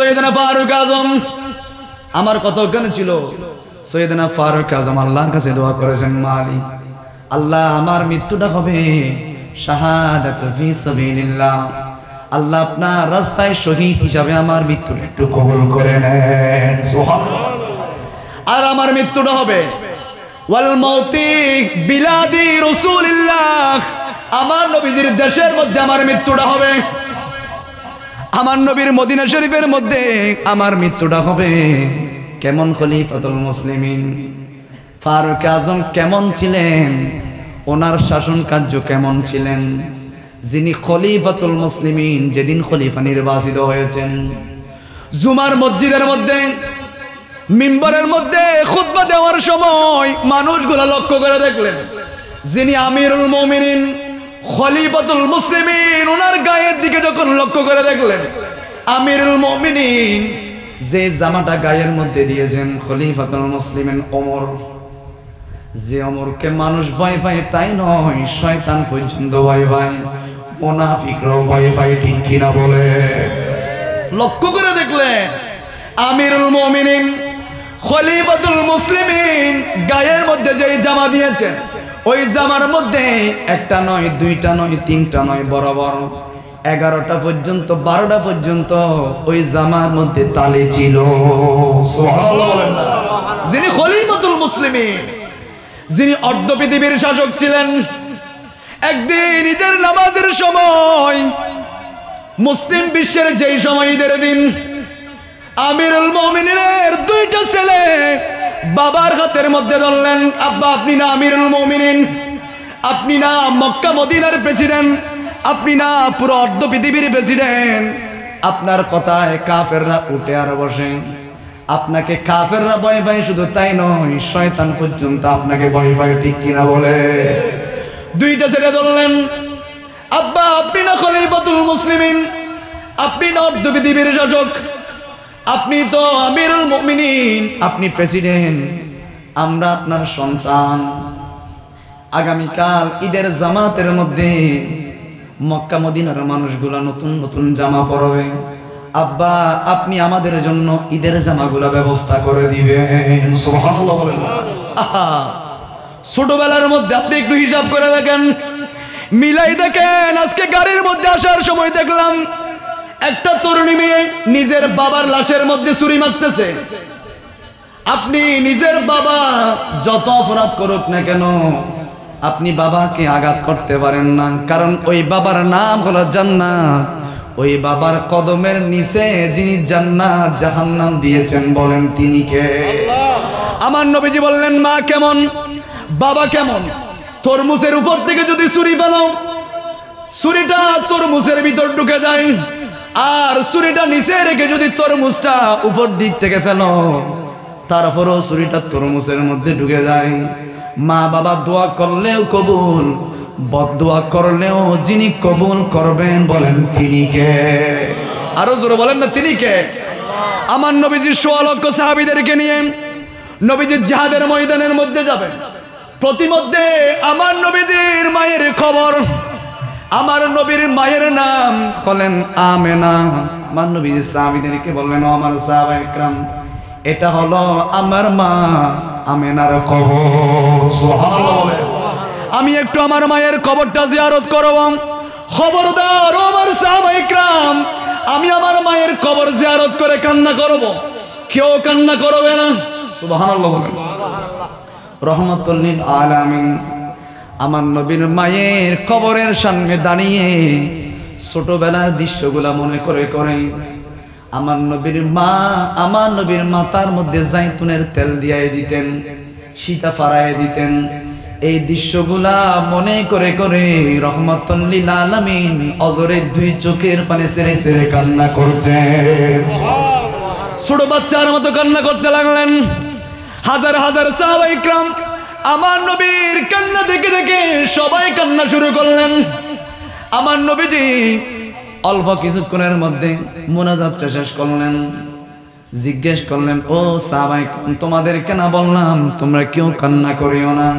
সৈয়দনা ফারুক আজম আমার কত জ্ঞান ছিল। সৈয়দনা ফারুক আজম আল্লাহর কাছে দোয়া করেছেন, মালিক আল্লাহ আমার মৃত্যুটা হবে শাহাদাত ফি সাবিলিল্লাহ, আল্লাহ আপনার রাস্তায় শহীদ হিসাবে আমার মৃত্যুটা একটু কবুল করে নেন। সুবহানাল্লাহ। আর আমার মৃত্যুটা হবে ওয়াল মাউতি বিলাদি রাসূলিল্লাহ, আমার নবীজির দেশের মধ্যে আমার মৃত্যুটা হবে, আমার নবীর মদিনা শরীফের মধ্যে আমার মৃত্যুটা হবে। কেমন খলিফাতুল মুসলিমিন ফারুক আজম কেমন ছিলেন, ওনার শাসন কার্য কেমন ছিলেন। যিনি খলিফাতুল মুসলিমিন, যেদিন খলিফা নির্বাচিত হয়েছেন, জুমার মসজিদের মধ্যে মিম্বরের মধ্যে খুতবা দেওয়ার সময় মানুষগুলো লক্ষ্য করে দেখলেন, যিনি আমিরুল মুমিনিন খলিফাতুল মুসলিমিন, ওনার গায়ের দিকে যখন লক্ষ্য করে দেখলেন, আমিরুল মুমিনিন যে জামাটা গায়ের মধ্যে দিয়েছেন খলিফাতুল মুসলিমিন ওমর, যে ওমরকে মানুষ ভয় পায় তাই নয়, শয়তান পর্যন্ত ভয় পায়, মুনাফিকরাও ভয় পায়, ঠিক কিনা বলে। লক্ষ্য করে দেখলেন আমিরুল মুমিনিন খলিফাতুল মুসলিমিন গায়ের মধ্যে যে জামা দিয়েছেন, ওই জামার মধ্যে একটা নয়, দুইটা নয়, তিনটা নয়, বরাবর 11টা পর্যন্ত 12টা পর্যন্ত ওই জামার মধ্যে তালে ছিল। সুবহানাল্লাহ। যিনি খলিফাতুল মুসলিমিন, যিনি অর্ধ পৃথিবীর শাসক ছিলেন, একদিন ঈদের নামাজের সময়, মুসলিম বিশ্বের যেই সময় ঈদের দিন, আমিরুল মুমিনিনের 2টা ছেলে বাবার হাতের মধ্যে ধরলেন, আব্বা আপনি না আমিরুল মুমিনিন, আপনি না মক্কা মদিনার প্রেসিডেন্ট, আপনি না পুরো অর্ধ পৃথিবীর প্রেসিডেন্ট, আপনার কথায় কাফেররা উঠে আর বসে, আপনাকে কাফেররা ভয় পায়, শুধু তাই নয় শয়তান পর্যন্ত আপনাকে ভয় পায়, ঠিক কিনা বলে। 2টা ছেলে ধরলেন, আব্বা আপনি না খলিফাতুল মুসলিমিন, আপনি না অর্ধ পৃথিবীর শাসক, আপনি তো আমিরুল মুমিনিন, আপনি প্রেসিডেন্ট, আমরা আপনার সন্তান, আগামীকাল ঈদের জামাতের মধ্যে মক্কা মদিনার মানুষগুলা নতুন নতুন জামা পরবে, আব্বা আপনি আমাদের জন্য ঈদের জামাগুলা ব্যবস্থা করে দিবেন। সুবহানাল্লাহ। ছোটবেলার মধ্যে আপনি একটু হিসাব করে দেখেন, মিলাই দেখেন, আজকে গাড়ির মধ্যে আসার সময় দেখলাম একটা তরুণী মেয়ে নিজের বাবার লাশের মধ্যে ছুরি মারতেছে। আপনি নিজের বাবা যত অপরাধ করুক না কেন, আপনি বাবাকে আঘাত করতে পারেন না, কারণ ওই বাবার নাম হলো জান্নাত, ওই বাবার কদমের নিচে যিনি জান্নাত জাহান্নাম দিয়েছেন, বলেন তিনি কে? আমার নবীজি বললেন, মা কেমন, বাবা কেমন। তরমুজের উপর থেকে যদি ছুরি ফেলো, ছুরিটা তরমুজের ভিতর ঢুকে যায়, আর ছুরিটা নিচে রেখে যদি তরমুজটা উপর দিক থেকে ফেলো, তারপরও ছুরিটা তরমুজের মধ্যে ঢুকে যায়। মা বাবা দোয়া করলেও কবুল, বদদোয়া করলেও যিনি কবুল করবেন, বলেন তিনি কে? আরো জোরে বলেন না, তিনি কে? আমার নবীজি 16 লক্ষ সাহাবীদেরকে নিয়ে নবীজি জিহাদের ময়দানের মধ্যে যাবেন। প্রতিমধ্যে আমার নবীজির মায়ের খবর, আমার নবীর মায়ের নাম হলেন আমেনা। আমার নবীজি সাহাবীদেরকে বললেন, ও আমার সাহাবায়ে کرام, এটা হলো আমার মা আমেনার কবর। সুবহানাল্লাহ। আমি একটু আমার মায়ের কবরটা জিয়ারত করব। খবরদার ও আমার সাহাবায়ে کرام, আমি আমার মায়ের কবর জিয়ারত করে কান্না করব, কেউ কান্না করবে না। সুবহানাল্লাহ। রহমাতুল লিল আলামিন আমার নবীর মায়ের কবরের সামনে দাঁড়িয়ে ছোটবেলার দৃশ্যগুলা মনে করে করে আমার নবীর মাথার মধ্যে জাইতুনের তেল দিয়ে দিতেন, সীতা ফারায় দিতেন। এই দৃশ্যগুলা মনে করে করে রহমাতুল লিল আলামিন অজরে 2 চোখের পানি ছেড়ে ছেড়ে কান্না করতেন। ছোট বাচ্চার মতো কান্না করতে লাগলেন। হাজার হাজার সাহাবায়ে کرام আমার নবীর কান্না দেখে দেখে সবাই কান্না শুরু করলেন। আমার নবীজি অল্প কিছুক্ষণের মধ্যে মুনাজাতটা শেষ করলেন। জিজ্ঞেস করলেন, ও সাহাবায়ে کرام, তোমাদের কেন বললাম তোমরা কেউ কান্না করিও না?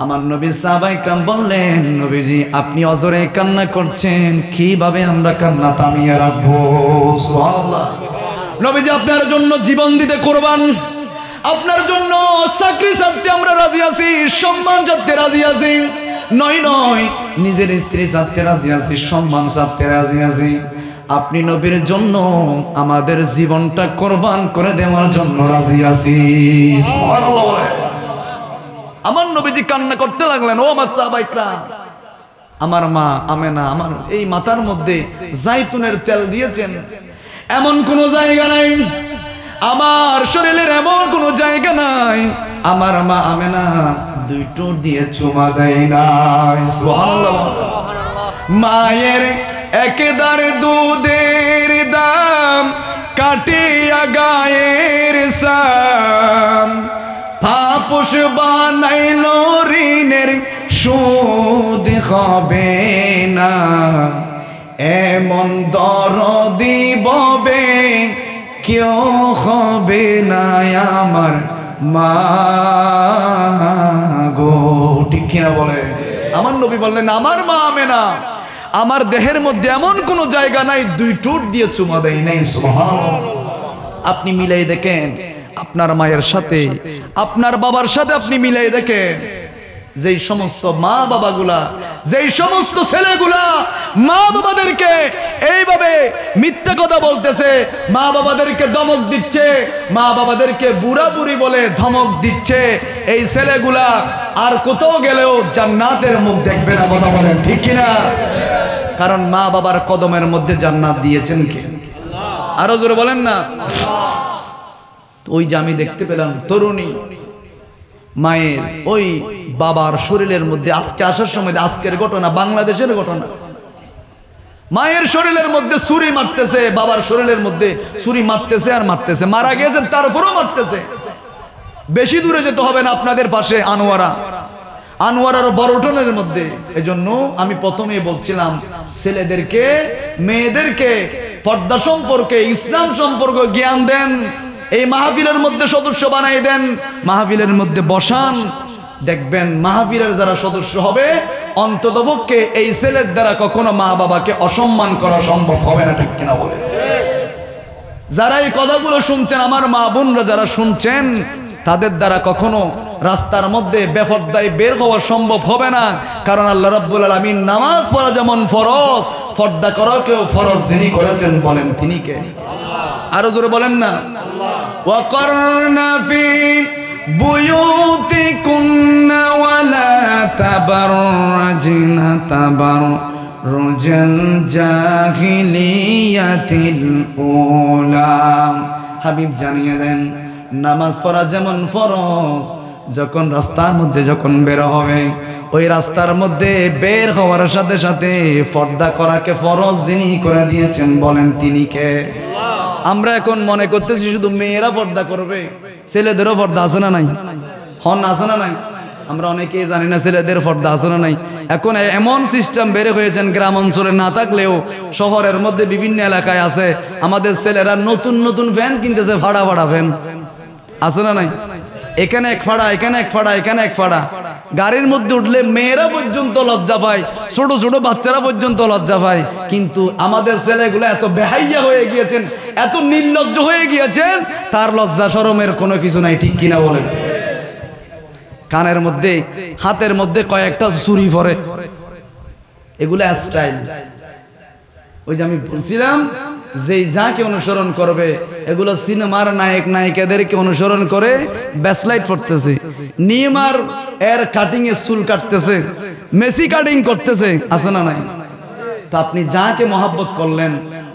আমার নবী সাহাবায়ে کرام বললেন, নবীজি আপনি অজরে কান্না করছেন, কিভাবে আমরা কান্না থামিয়ে রাখবো? সুবহানাল্লাহ। নবীজি আপনার জন্য জীবন দিতে কুরবান, আপনার জন্য চাকরি ছাড়তে আমরা রাজি আছি, সম্মান ছাড়তে রাজি আছি, নয় নয় নিজের স্ত্রী ছাড়তে রাজি আছি, সম্মান ছাড়তে রাজি আছি। আপনি নবীর জন্য আমাদের জীবনটা কুরবান করে দেওয়ার জন্য রাজি আছি। সুবহানাল্লাহ। আমার নবীজি কান্না করতে লাগলেন, ও আমার সাহাবাইকরা, আমার মা আমেনা আমার এই মাথার মধ্যে জাইতুনের তেল দিয়েছেন, এমন কোন জায়গা নাই, আমার শরীরের এমন কোন জায়গা নাই আমার মা আমেনা দুই ঠোঁট দিয়ে চুমা দেয় নাই। সুবহানাল্লাহ। মায়ের একদার দুধের দাম কাটিয়া গায়ের সাম, পাপোশ বানাইল ঋণের সুদ হবে না, এমন দরদি ববে কেউ হবে না আমার মা গো। ঠিক কিনা বলে? আমার নবী বললেন আমার মা আমেনা আমার দেহের মধ্যে এমন কোন জায়গা নাই দুই ঠোঁট দিয়ে চুমা দেয় নাই। সুবহানাল্লাহ। আপনি মিলাই দেখেন আপনার মায়ের সাথে আপনার বাবার সাথে, আপনি মিলাই দেখেন যেই সমস্ত মা বাবাগুলা, যেই সমস্ত ছেলেগুলা মা বাবাদেরকে এইভাবে মিথ্যা কথা বলতেছে, মা বাবাদেরকে ধমক দিচ্ছে, মা বাবাদেরকে বুড়া বুড়ি বলে ধমক দিচ্ছে, এই ছেলেগুলা আর কোথাও গেলেও জান্নাতের মুখ দেখবে না। কথা বলেন ঠিক কিনা? কারণ মা বাবার কদমের মধ্যে জান্নাত দিয়েছেন কে? আরো জোরে বলেন না। ওই যে আমি দেখতে পেলাম তরুণী মায়ের ওই বাবার শরীরের মধ্যে, আজকে আসার সময় আজকের ঘটনা, বাংলাদেশের ঘটনা, মায়ের শরীরের মধ্যে ছুরি মারতেছে, বাবার শরীরের মধ্যে ছুরি মারতেছে আর মারতেছে, মারা গেছেন তারপরেও মারতেছে। বেশি দূরে যেতে হবে না, আপনাদের পাশে আনোয়ারার বড়টনের মধ্যে। এজন্য আমি প্রথমেই বলছিলাম ছেলেদেরকে মেয়েদেরকে পর্দা সম্পর্কে, ইসলাম সম্পর্কে জ্ঞান দেন, এই মাহফিলের মধ্যে সদস্য বানাই দেন, মাহফিলের মধ্যে বসান। দেখবেন মাহফিলের যারা সদস্য হবে অন্ততপক্ষে এই ছেলের দ্বারা কখনো মা বাবাকে অসম্মান করা সম্ভব হবে না। ঠিক কিনা বলে? যারা এই কথাগুলো শুনছেন, আমার মা বোনরা যারা শুনছেন, তাদের দ্বারা কখনো রাস্তার মধ্যে বেপরদায় বের হওয়া সম্ভব হবে না। কারণ আল্লাহ রাব্বুল আলামিন নামাজ পড়া যেমন ফরজ, পর্দা করাকেও ফরজ যিনি করেছেন বলেন তিনি কে? আরো জোরে বলেন না। ওয়াকারনা ফি বুয়ুতিকুন্না ওয়ালা তাবাররাজনা তাবাররুজাল জাহিলিয়াতিল উলা। হাবিব জানিয়ে দেন নামাজ পড়া যেমন ফরজ, যখন রাস্তার মধ্যে যখন বের হবে, ওই রাস্তার মধ্যে বের হওয়ার সাথে সাথে পর্দা করাকে ফরজ যিনি করে দিয়েছেন বলেন তিনি কে? আমরা এখন মনে করতেছি শুধু মেয়েরা পর্দা করবে, ছেলেদেরও পর্দা আছে না নাই? হন আছে না নাই? আমরা অনেকেই জানি না ছেলেদের পর্দা আছে না নাই। এখন এমন সিস্টেম বেড়ে হয়েছেন, গ্রাম অঞ্চলে না থাকলেও শহরের মধ্যে বিভিন্ন এলাকায় আছে। আমাদের ছেলেরা নতুন নতুন ফ্যান কিনতেছে, ভাড়া ভাড়া ফ্যান আছে না নাই? এখানে এক ফাড়া, এখানে এক ফাড়া, এখানে এক ফাড়া। গাড়ির মধ্যে উঠলে মেয়েরা পর্যন্ত লজ্জা পায়, ছোট ছোট বাচ্চারা পর্যন্ত লজ্জা পায়। কিন্তু আমাদের ছেলেগুলো এত বেহাইয়া হয়ে গিয়েছেন, এত নির্লজ্জ হয়ে গিয়েছেন, তার লজ্জা শরমের কোনো কিছু নাই। ঠিক কিনা বলেন? কানের মধ্যে, হাতের মধ্যে কয়েকটা চুরি পরে, এগুলো স্টাইল। ওই যে আমি বলছিলাম যে যাকে অনুসরণ করবে, এগুলো সিনেমার নায়ক নায়িকাদেরকে অনুসরণ করে ব্যাসলাইট পড়তেছে, নিমার এর কাটিং এ চুল কাটতেছে, মেসি কাটিং করতেছে, আছে না নাই? তা আপনি যাকে মহাব্বত করলেন,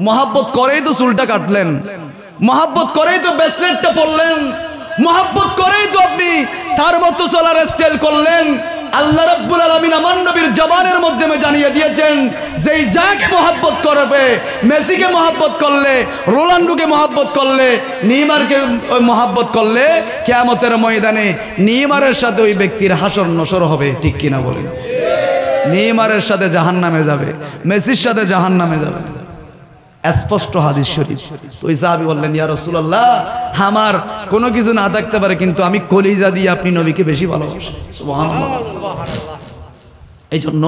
মহাব্বত করেই তো চুলটা কাটলেন, মহাব্বত করেই তো ব্যাসলাইটটা পরলেন, মহাব্বত করেই তো আপনি তার মতো চলার স্টাইল করলেন। আল্লাহ রাব্বুল আলামিন আমার নবীর জবানের মাধ্যমে জানিয়ে দিয়েছেন যে যাকে মহব্বত করবে, মেসিকে মহব্বত করলে, রোনাল্ডোকে মহব্বত করলে, নেইমারকে মহব্বত করলে, কিয়ামতের ময়দানে নেইমারের সাথে ওই ব্যক্তির হাসর নসর হবে। ঠিক কিনা বলেন? নেইমারের সাথে জাহান্নামে যাবে, মেসির সাথে জাহান্নামে যাবে, স্পষ্ট হাদিস শরীফ। ওই সাহাবী বললেন, ইয়া রাসূলুল্লাহ, আমার কোনো কিছু না থাকতে পারে, কিন্তু আমি কলিজা দিয়ে আপনি নবীকে বেশি ভালোবাসি। সুবহানাল্লাহ। এই জন্য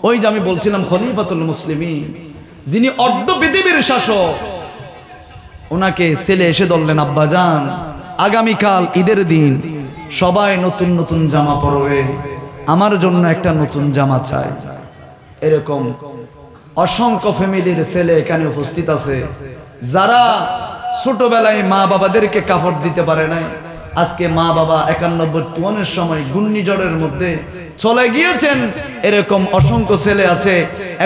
ওই যে আমি বলছিলাম খলিফাতুল মুসলিমিন, যিনি অর্ধ পৃথিবীর শাসক, ওনাকে ছেলে এসে বললেন, আব্বাজান আগামীকাল ঈদের দিন সবাই নতুন নতুন জামা পরবে, আমার জন্য একটা নতুন জামা চাই। এরকম অসংখ্য ফ্যামিলির ছেলে এখানে উপস্থিত আছে, যারা ছোটবেলায় মা বাবাদেরকে কাপড় দিতে পারে নাই। আজকে মা বাবা 91-52 সময় ঘূর্ণিঝড়ের মধ্যে চলে গিয়েছেন। এরকম অসংখ্য ছেলে আছে,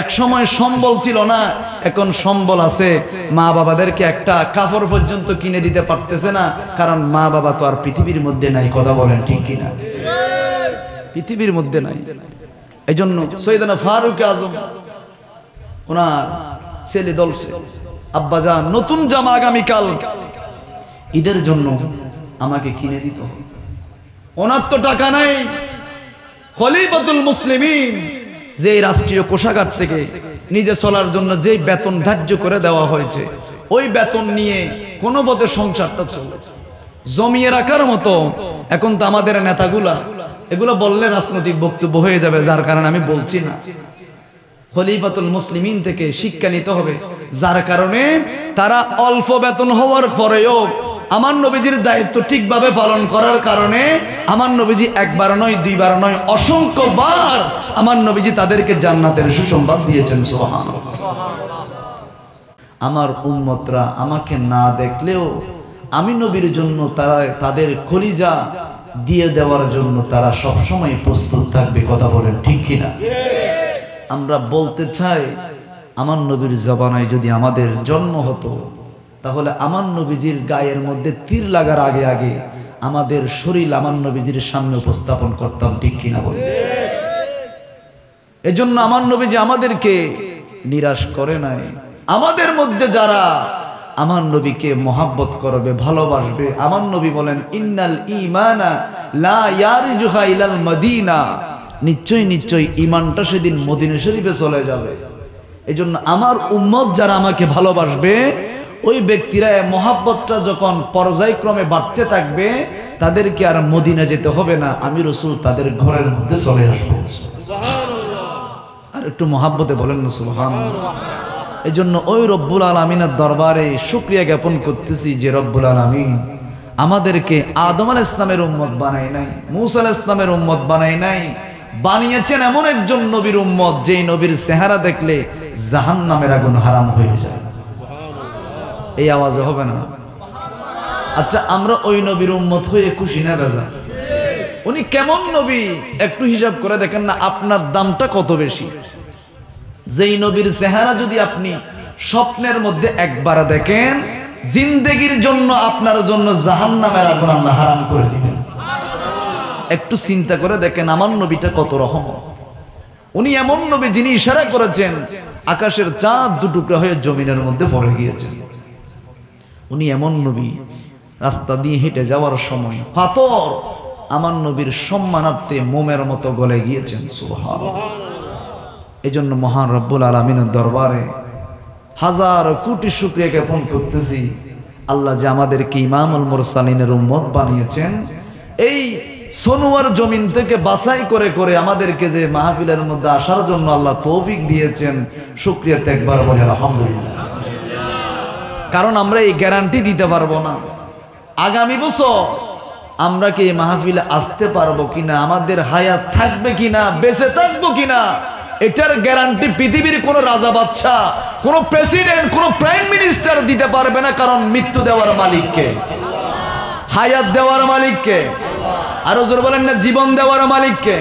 এক সময় সম্বল ছিল না, এখন সম্বল আছে, মা বাবাদেরকে একটা কাপড় পর্যন্ত কিনে দিতে পারতেছে না, কারণ মা বাবা তো আর পৃথিবীর মধ্যে নাই। কথা বলেন ঠিক কিনা? পৃথিবীর মধ্যে নাই। এই জন্য সৈয়দনা ফারুক আজম ওনার ছেলে দলছে, আব্বাজান নতুন জামা আগামীকাল ঈদের জন্য আমাকে কিনে দিতে হবে। ওনার তো টাকা নাই। খলিফাতুল মুসলিমিন যে রাষ্ট্রীয় কোষাগার থেকে নিজে চলার জন্য যে বেতন ধার্য করে দেওয়া হয়েছে, ওই বেতন নিয়ে কোনো পথে সংসারটা চলে, জমিয়ে রাখার মতো। এখন তো আমাদের নেতাগুলা এগুলো বললে রাজনৈতিক বক্তব্য হয়ে যাবে, যার কারণে আমি বলছি না। খলিফাতুল মুসলিমিন থেকে শিক্ষা নিতে হবে, যার কারণে তারা অল্প বেতন হওয়ার পরেও আমার নবীজির দায়িত্ব ঠিকভাবে পালন করার কারণে আমার নবীজি একবার নয়, দুইবার নয়, অসংখ্যবার আমার নবীজি তাদেরকে জান্নাতের সুসংবাদ দিয়েছেন। সুবহানাল্লাহ। আমার উম্মতরা আমাকে না দেখলেও আমি নবীর জন্য তারা তাদের কলিজা দিয়ে দেওয়ার জন্য তারা সব সময় প্রস্তুত থাকবে। কথা বলেন ঠিক কিনা? আমরা বলতে চাই, আমার নবীর জবানায় যদি আমাদের জন্ম হতো, তাহলে আমার নবীজির গায়ের মধ্যে তীর লাগার আগে আগে আমাদের শরীর আমার নবীজির সামনে উপস্থাপন করতাম। ঠিক কিনা বলে? এজন্য আমার নবীজি আমাদেরকে নিরাশ করে নাই। আমাদের মধ্যে যারা আমার নবীকে মহাব্বত করবে, ভালোবাসবে, আমার নবী বলেন, ইন্নাল ঈমানা লা ইয়ারজুহা ইলাল মদিনা, নিশ্চয় নিশ্চয় ঈমানটা সেদিন মদিনা শরীফে চলে যাবে। এজন্য আমার উম্মত যারা আমাকে ভালোবাসবে, ওই ব্যক্তিরা মহাব্বতটা যখন পর্যায়ক্রমে বাড়তে থাকবে, তাদেরকে আর মদিনা যেতে হবে না, আমি রাসূল তাদের ঘরের মধ্যে চলে আসবো। আর একটু মহাব্বতে বলেন না সুবহানাল্লাহ। এজন্য ওই রব্বুল আলামিনের দরবারে শুকরিয়া জ্ঞাপন করতেছি যে রব্বুল আলামিন আমাদেরকে আদম আলাইহিস সালামের উম্মত বানায় নাই, মূসা আলাইহিস সালামের উম্মত বানায় নাই, বানিয়েছেন এমন একজন নবীর উম্মত যেই নবীর চেহারা দেখলে জাহান্নামের আগুন হারাম হয়ে যায়। এই আওয়াজে হবে না? আচ্ছা, আমরা ওই নবীর উম্মত হয়ে খুশি না বেজা? উনি কেমন নবী একটু হিসাব করে দেখেন না, আপনার দামটা কত বেশি। যেই নবীর চেহারা যদি আপনি স্বপ্নের মধ্যে একবার দেখেন, জিন্দেগির জন্য আপনার জন্য জাহান্নামের আগুন আল্লাহ হারাম করে দিবেন। একটু চিন্তা করে দেখেন আমার নবীটা কত রহমত। উনি এমন নবী যিনি ইশারা করেছেন আকাশের চাঁদ দুটুকরা হয়ে জমিনের মধ্যে পড়ে গিয়েছে। উনি এমন নবী, রাস্তা দিয়ে হেঁটে যাওয়ার সময় পাথর আমার নবীর সম্মানার্থে মোমের মতো গলে গিয়েছেন। সুবহানাল্লাহ। এজন্য মহান রব্বুল আলামিনের দরবারে হাজার কোটি শুকরিয়া জ্ঞাপন করতেছি, আল্লাহ যে আমাদেরকে ইমামুল মুরসালিনের উম্মত বানিয়েছেন, এই সোনুয়ার জমিন থেকে বাছাই করে করে আমাদেরকে যে মাহফিলের মধ্যে আসার জন্য আল্লাহ তৌফিক দিয়েছেন, শুকরিয়াতে একবার বলি আলহামদুলিল্লাহ। কারণ আমরা এই গ্যারান্টি দিতে পারবো না আগামী বছর আমরা কি এই মাহফিলে আসতে পারবো কিনা, আমাদের হায়াত থাকবে কিনা, বেঁচে থাকবো কিনা, এটার গ্যারান্টি পৃথিবীর কোন রাজা বাদশা, কোন প্রেসিডেন্ট, কোন প্রাইম মিনিস্টার দিতে পারবে না। কারণ মৃত্যু দেওয়ার মালিককে, হায়াত দেওয়ার মালিককে, আরো জোর বলেন না, জীবন দেওয়ার মালিককে।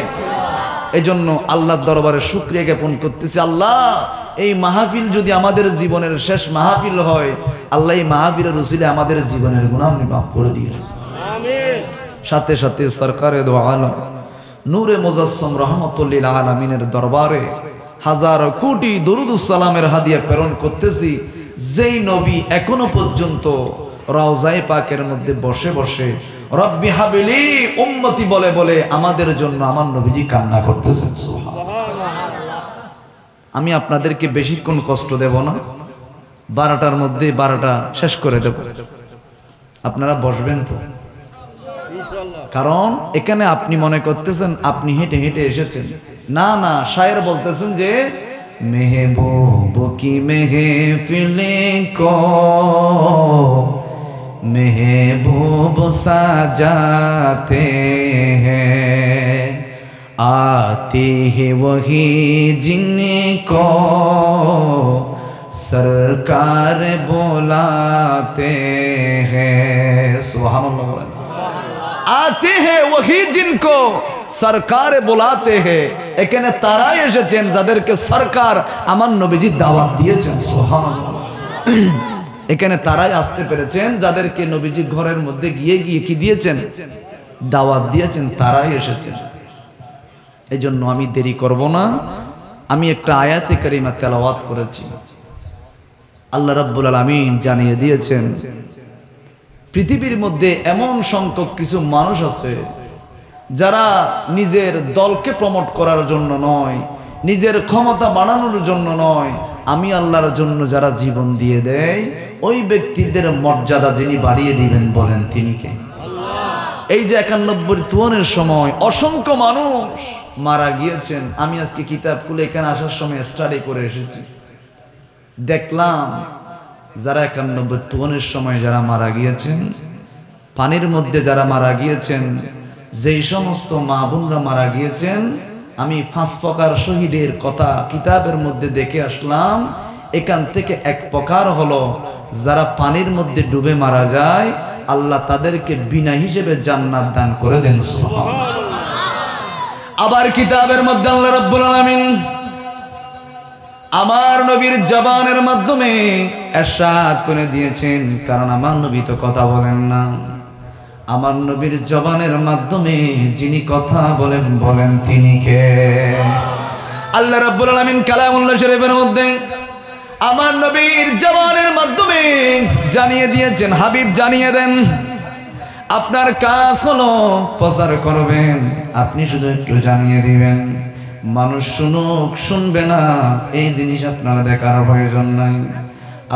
এই জন্য আল্লাহর দরবারে শুকরিয়া জ্ঞাপন করতেছি, আল্লাহ এই মাহফিল যদি আমাদের জীবনের শেষ মাহফিল হয়, আল্লাহ এই মাহফিলের উসিলায় আমাদের জীবনের গুনাহ আপনি মাফ করে দিন। আমিন। সাথে সাথে সরকারে দো আলম নূরে মুজাসসম রহমাতুল লিল আলামিনের দরবারে হাজার কোটি দরুদ সালামের হাদিয়া প্রেরণ করতেছি, যেই নবী এখনো পর্যন্ত রওজায়ে পাকের মধ্যে বসে বসে রব্বি হাবিলি উম্মতি বলে বলে আমাদের জন্য আমার নবীজি কান্না করতেছেন। আমি আপনাদেরকে বেশিক্ষণ কষ্ট দেব না, 12টার মধ্যে 12টা শেষ করে দেব। আপনারা বসবেন তো? কারণ এখানে আপনি মনে করতেছেন আপনি হেঁটে হেঁটে এসেছেন, না না, শায়ের বলতেছেন যে মেহবুব কি মেহফিলে কো सजाते हैं, आते हैं वही जिनको सरकार बुलाते हैं। सुभान अल्लाह। आते हैं वही जिनको সরকার বোলাতে হে, এখানে তারাই এসেছেন যাদেরকে সরকার আমার নবীজি দাওয়াত দিয়েছেন। সুবহানাল্লাহ। এখানে তারাই আসতে পেরেছেন যাদেরকে নবীজি ঘরের মধ্যে গিয়ে গিয়ে কি দিয়েছেন, দাওয়াত দিয়েছেন, তারাই এসেছেন। এই জন্য আমি দেরি করব না, আমি একটা আয়াতে কারিমা তেলাওয়াত করেছি। আল্লাহ রাব্বুল আলামিন জানিয়ে দিয়েছেন পৃথিবীর মধ্যে এমন সংখ্যক কিছু মানুষ আছে যারা নিজের দলকে প্রমোট করার জন্য নয়, নিজের ক্ষমতা বাড়ানোর জন্য নয়, আমি আল্লাহর জন্য যারা জীবন দিয়ে দেয় ওই ব্যক্তিদের মর্যাদা যিনি বাড়িয়ে দিবেন বলেন তিনি কে? আল্লাহ। এই যে 91 তুয়ানের সময় অসংখ্য মানুষ মারা গিয়েছেন। আমি আজকে কিতাব খুলে এখানে আসার সময় স্টাডি করে এসেছি, দেখলাম যারা 91 তুয়ানের সময় যারা মারা গিয়েছেন, পানির মধ্যে যারা মারা গিয়েছেন, যেই সমস্ত মা বোনরা মারা গিয়েছেন, আমি 5 প্রকার শহীদের কথা কিতাবের মধ্যে দেখে আসলাম। এখান থেকে এক প্রকার হলো যারা পানির মধ্যে ডুবে মারা যায়, আল্লাহ তাদেরকে বিনা হিসেবে জান্নাত দান করে দেন। আবার কিতাবের মধ্যে আল্লাহ রাব্বুল আলামিন আমার নবীর জবানের মাধ্যমে ইরশাদ করে দিয়েছেন, কারণ আমার নবী তো কথা বলেন না, আমার নবীর জবানের মাধ্যমে যিনি কথা বলেন বলেন তিনি কে? আল্লাহ রাব্বুল আলামিন কালামুল্লাহ শরীফের মধ্যে আমার নবীর জবানের মাধ্যমে জানিয়ে দিয়েছেন, হাবিব জানিয়ে দেন আপনার কাজ হলো প্রচার করবেন, আপনি শুধু একটু জানিয়ে দিবেন, মানুষ শুনুক শুনবে না এই জিনিস আপনারা দেখার প্রয়োজন নাই।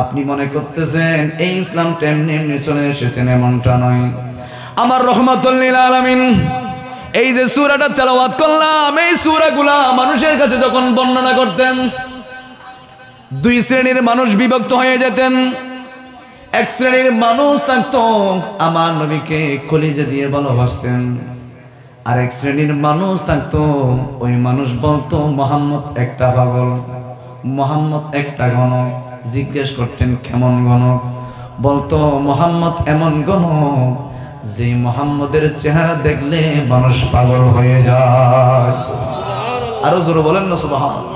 আপনি মনে করতেছেন এই ইসলামটা এমনি এমনি চলে এসেছেন, এমনটা নয়। আমার রহমাতুল লিল আলামিন এই যে সূরাটা তেলাওয়াত করলাম, এই সূরাগুলা মানুষের কাছে যখন বর্ণনা করতেন, 2 শ্রেণীর মানুষ বিভক্ত হয়ে যেতেন। এক শ্রেণীর মানুষ থাকতো আমার নবীকে কলিজা দিয়ে ভালোবাসতেন, আর এক শ্রেণীর মানুষ থাকতো ওই মানুষ বলতো মুহাম্মদ একটা পাগল, মুহাম্মদ একটা গণক। জিজ্ঞেস করতেন কেমন গণক? বলতো মুহাম্মদ এমন গণক যে মুহাম্মদের চেহারা দেখলে মানুষ পাগল হয়ে যায়। আরো জোরে বলেন না সুবহানাল্লাহ।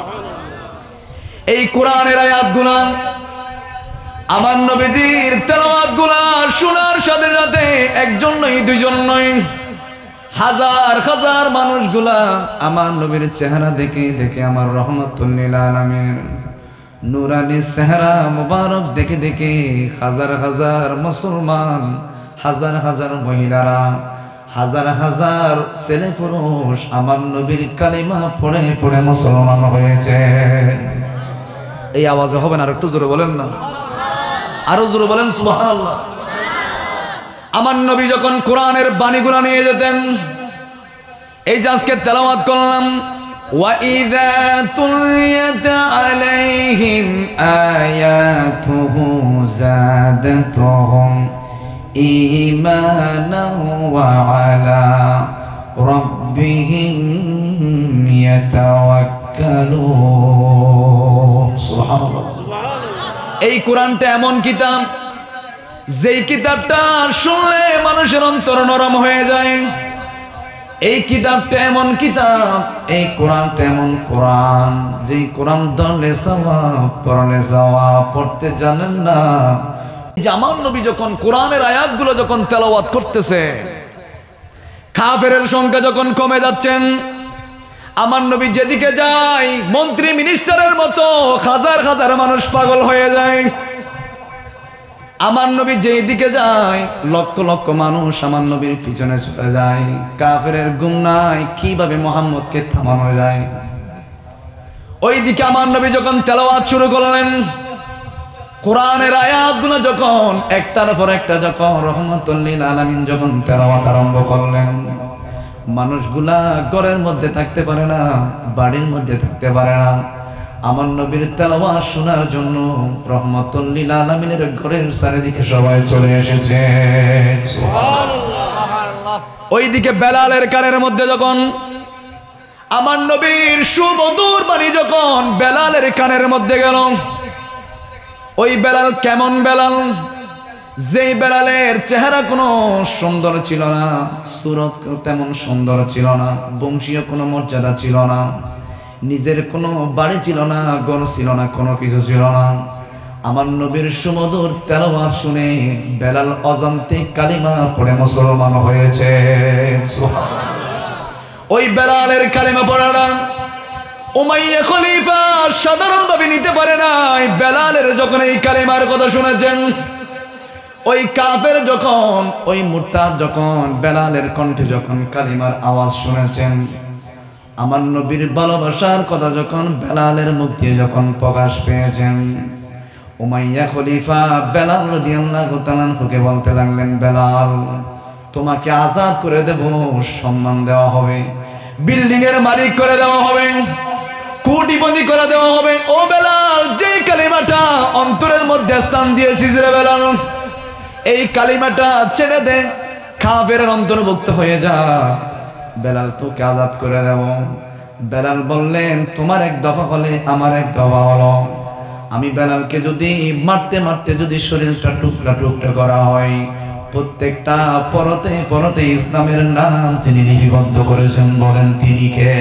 এই কোরআনের আয়াতগুলো আমার নবীজির তেলাওয়াতগুলো শোনার সাথে সাথে একজন নয়, দুইজন নয়, হাজার হাজার মানুষগুলা আমার নবীর চেহারা দেখে দেখে আমার রহমাতুল লিল আলামিন নূরানি চেহারা মুবারক দেখে দেখে হাজার হাজার মুসলমান, হাজার হাজার মহিলারা, হাজার হাজার ছেলে পুরুষ আমার নবীর কালিমা পড়ে পড়ে মুসলমান হয়েছে। এই আওয়াজে হবে না, আর একটু জোরে বলেন না, আরো জোরে বলেন সুবহানাল্লাহ। আমার নবী যখন কোরআনের বাণীগুলো নিয়ে যেতেন, এই যে আজকে তেলাওয়াত করলাম, وَإِذَا تُلِيَتْ عَلَيْهِمْ آيَاتُهُ زَادَتْهُمْ إِيمَانًا وَعَلَى رَبِّهِمْ يَتَوَكَّلُونَ। সুবহানাল্লাহ। এই কোরআনটা এমন কিতাব, যেই কিতাবটা শুনলে মানুষের অন্তর নরম হয়ে যায়। এই কিতাবটা এমন কিতাব, এই কোরআনটা এমন কোরআন, যেই কোরআন ধরলে সওয়াব, পড়লে সওয়াব, পড়তে জানেন না। যে আমার নবী যখন কোরআনের আয়াতগুলো যখন তেলাওয়াত করতেছে, কাফেরের সংখ্যা যখন কমে যাচ্ছেন, আমার নবী যেদিকে যায় মন্ত্রী মিনিস্টারের মতো হাজার হাজার মানুষ পাগল হয়ে যায়। আমার নবী যেই দিকে যায় লক্ষ লক্ষ মানুষ আমার নবীর পিছনে চলে যায়। কাফেরের ঘুম নাই কিভাবে মুহাম্মদকে থামানো যায়। ওই দিকে আমার নবী যখন তেলাওয়াত শুরু করলেন, কোরআনের আয়াতগুলো যখন একটার পর একটা যখন রহমাতুল লিল আলামিন যখন তেলাওয়াত আরম্ভ করলেন, মানুষগুলা ঘরের মধ্যে থাকতে পারে না, বাড়ির মধ্যে থাকতে পারে না। আমার নবীর তেলাওয়াত শোনার জন্য রহমাতুল লিল আলামিনের ঘরের চারিদিকে সবাই চলে এসেছে। সুবহানাল্লাহ। ওইদিকে বেলালের কানের মধ্যে যখন আমার নবীর সুমধুর বাণী যখন বেলালের কানের মধ্যে গেল, ওই বেলাল কেমন বেলাল, যেই বেলালের চেহারা কোনো সুন্দর ছিল না, সুরত তেমন সুন্দর ছিল না, বংশীয় কোনো মর্যাদা ছিল না, নিজের কোনো বাড়ি ছিল না, গড় ছিল না, কোনো কিছু ছিল না। আমার নবীর সুমধুর তেলাওয়াত শুনে বেলাল অজান্তে কালিমা পড়ে মুসলমান হয়েছে। ওই বেলালের কালিমা পড়াটা উমাইয়া খলিফা সাধারণভাবে নিতে পারে নাই। বেলালের যখন এই কালিমার কথা শুনেছেন, ওই কাফের যখন, ওই মুরতাদ যখন বেলালের কণ্ঠে যখন কালিমার আওয়াজ শুনেছেন, আমার নবীর ভালোবাসার কথা যখন বেলালের মুখ দিয়ে যখন প্রকাশ পেয়েছেন, উমাইয়া খলিফা বেলাল রাদিয়াল্লাহু তাআলা আনহুকে বলতে লাগলেন, বেলাল তোমাকে আজাদ করে দেব, সম্মান দেওয়া হবে, বিল্ডিং এর মালিক করে দেওয়া হবে, কোটিপতি করে দেওয়া হবে। ও বেলাল, যে কালিমাটা অন্তরের মধ্যে স্থান দিয়েছিস রে বেলাল, এই কালিমাটা ছেড়ে দে, কাফেরের অন্তর্ভুক্ত হয়ে যা, বেলাল তোকে আজাদ করে দেব। বেলাল বললেন, তোমার এক দফা হলে আমার এক দফা হলো, আমি বেলালকে যদি মারতে মারতে যদি শরীরটা টুকরা টুকরা করা হয়, প্রত্যেকটা পরতে পরতে ইসলামের নাম যিনি লিপিবদ্ধ করেছেন, বলেন তিনি কে?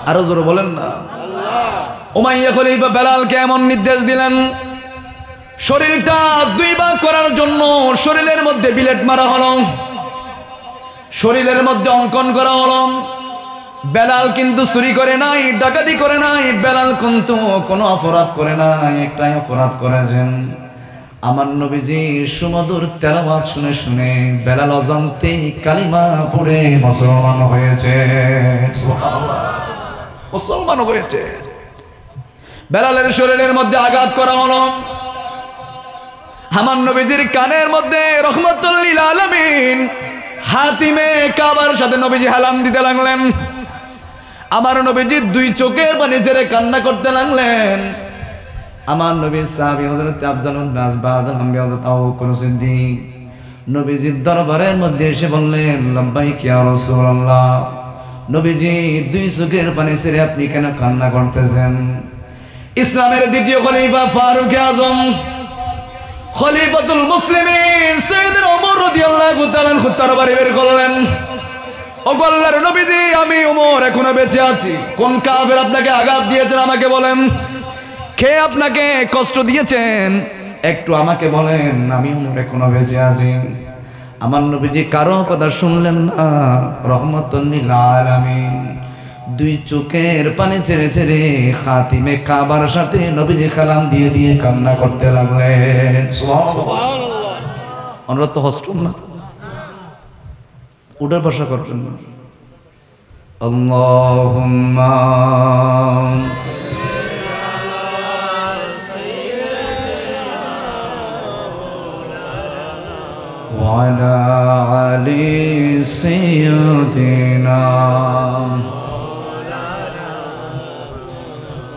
আরো জোরে বলেন না। উমাইয়া খলিফা বেলালকে এমন নির্দেশ দিলেন, শরীরটা দুই ভাগ করার জন্য শরীরের মধ্যে বিলেট মারা হলো, শরীরের মধ্যে অঙ্কন করা হলো। বেলাল কিন্তু চুরি করে নাই, ডাকাতি করে নাই, বেলাল কিন্তু কোনো অপরাধ করে নাই, একটাই অপরাধ করেছেন। আমার নবীজির সুমধুর তেলাওয়াত শুনে শুনে বেলাল অজান্তে কালিমা পড়ে মুসলমান হয়েছে। সুবহানাল্লাহ, মুসলমান হয়েছে। বেলালের শরীরের মধ্যে আঘাত করা হলো, আমার নবীজির কানের মধ্যে রহমাতুল লিল আলামিন হাতিমে কাবার সাথে নবীজি হালাম দিতে লাগলেন। আমার নবীজি দুই চোখের পানি ছেড়ে কান্না করতে লাগলেন। আমার নবী সাহাবী হযরত আফজালুন নাস বাদল আম্বিয়া হযরত আবু বকর সিদ্দিক নবীজির দরবারের মধ্যে এসে বললেন, লাব্বাইক ইয়া রাসূলুল্লাহ। নবীজি দুই চোখের পানি ছেড়ে আপনি কেন কান্না করতেছেন? ইসলামের দ্বিতীয় খলিফা ফারুক আজম, খলিফাতুল মুসলিমিন সাইয়েদনা ওমর রাদিয়াল্লাহু তাআলা আনহু দরবারে বের করলেন। ও আল্লাহর নবীজি, আমি ওমর এখনো বেঁচে আছি। কোন কাফের আপনাকে আঘাত দিয়েছেন আমাকে বলেন, কে আপনাকে কষ্ট দিয়েছেন একটু আমাকে বলেন, আমি ওমর এখনো বেঁচে আছি। আমার নবীজি কারো কথা শুনলেন না, রহমাতুল লিল আলামিন দুই চোখের পানি ছেড়ে ছেড়ে খাতিমে কাবার সাথে নবীজি কালাম দিয়ে দিয়ে কান্না করতে লাগলেন। সুবহানাল্লাহ। আমরা তো হস্টম না, উঠার বসা করবেন না। আল্লাহুম্মা ওয়া আলা আলি সাইয়্যিদিনা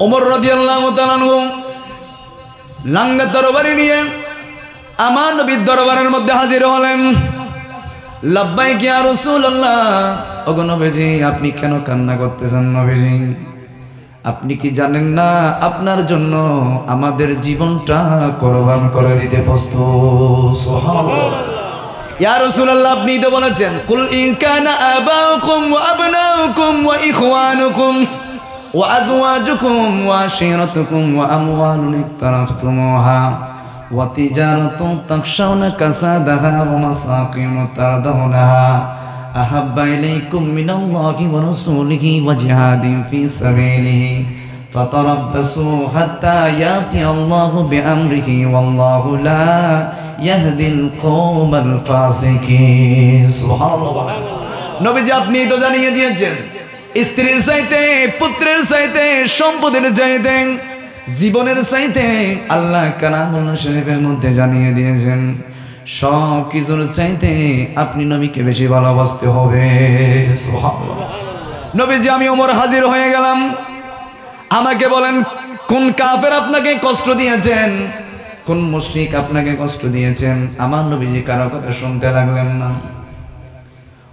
ওমর রাদিয়াল্লাহু তাআলা আনহু লাঙ্গা তরবারি নিয়ে আমার নবীর দরবারের মধ্যে হাজির হলেন। লাব্বাইক ইয়া রাসূলুল্লাহ। ওগো নবীজি, আপনি কেন কান্না করতেছেন? নবীজি, আপনি কি জানেন না আপনার জন্য আমাদের জীবনটা কোরবান করে দিতে প্রস্তুত? সুবহানাল্লাহ। ইয়া রাসূলুল্লাহ, আপনি তো বলেছেন, কুল ইন কানা আবাউকুম ওয়া আবনাউকুম ওয়া ইখওয়ানুকুম وأزواجكم وعشيرتكم وأموال اقترفتموها وتجارة تخشون كسادها ومساكن ترضونها أحب إليكم من الله ورسوله وجهاد في سبيله فتربصوا حتى يأتي الله بأمره والله لا يهدي القوم الفاسقين. سبحان الله. নবীজি, আপনি তো জানিয়ে দিয়েছেন, স্ত্রীর চাইতে, পুত্রের চাইতে, সম্পদের চাইতে, জীবনের চাইতে আল্লাহ কালামুল শরীফের মধ্যে জানিয়ে দিয়েছেন, সব কিছুর চাইতে আপনি নবীকে বেশি ভালোবাসতে হবে। সুবহানাল্লাহ। নবীজি, আমি ওমর হাজির হয়ে গেলাম। আমাকে বলেন, কোন কাফের আপনাকে কষ্ট দিয়েছেন? কোন মুশরিক আপনাকে কষ্ট দিয়েছেন? আমার নবীজি কারো কথা শুনতে লাগলেন না।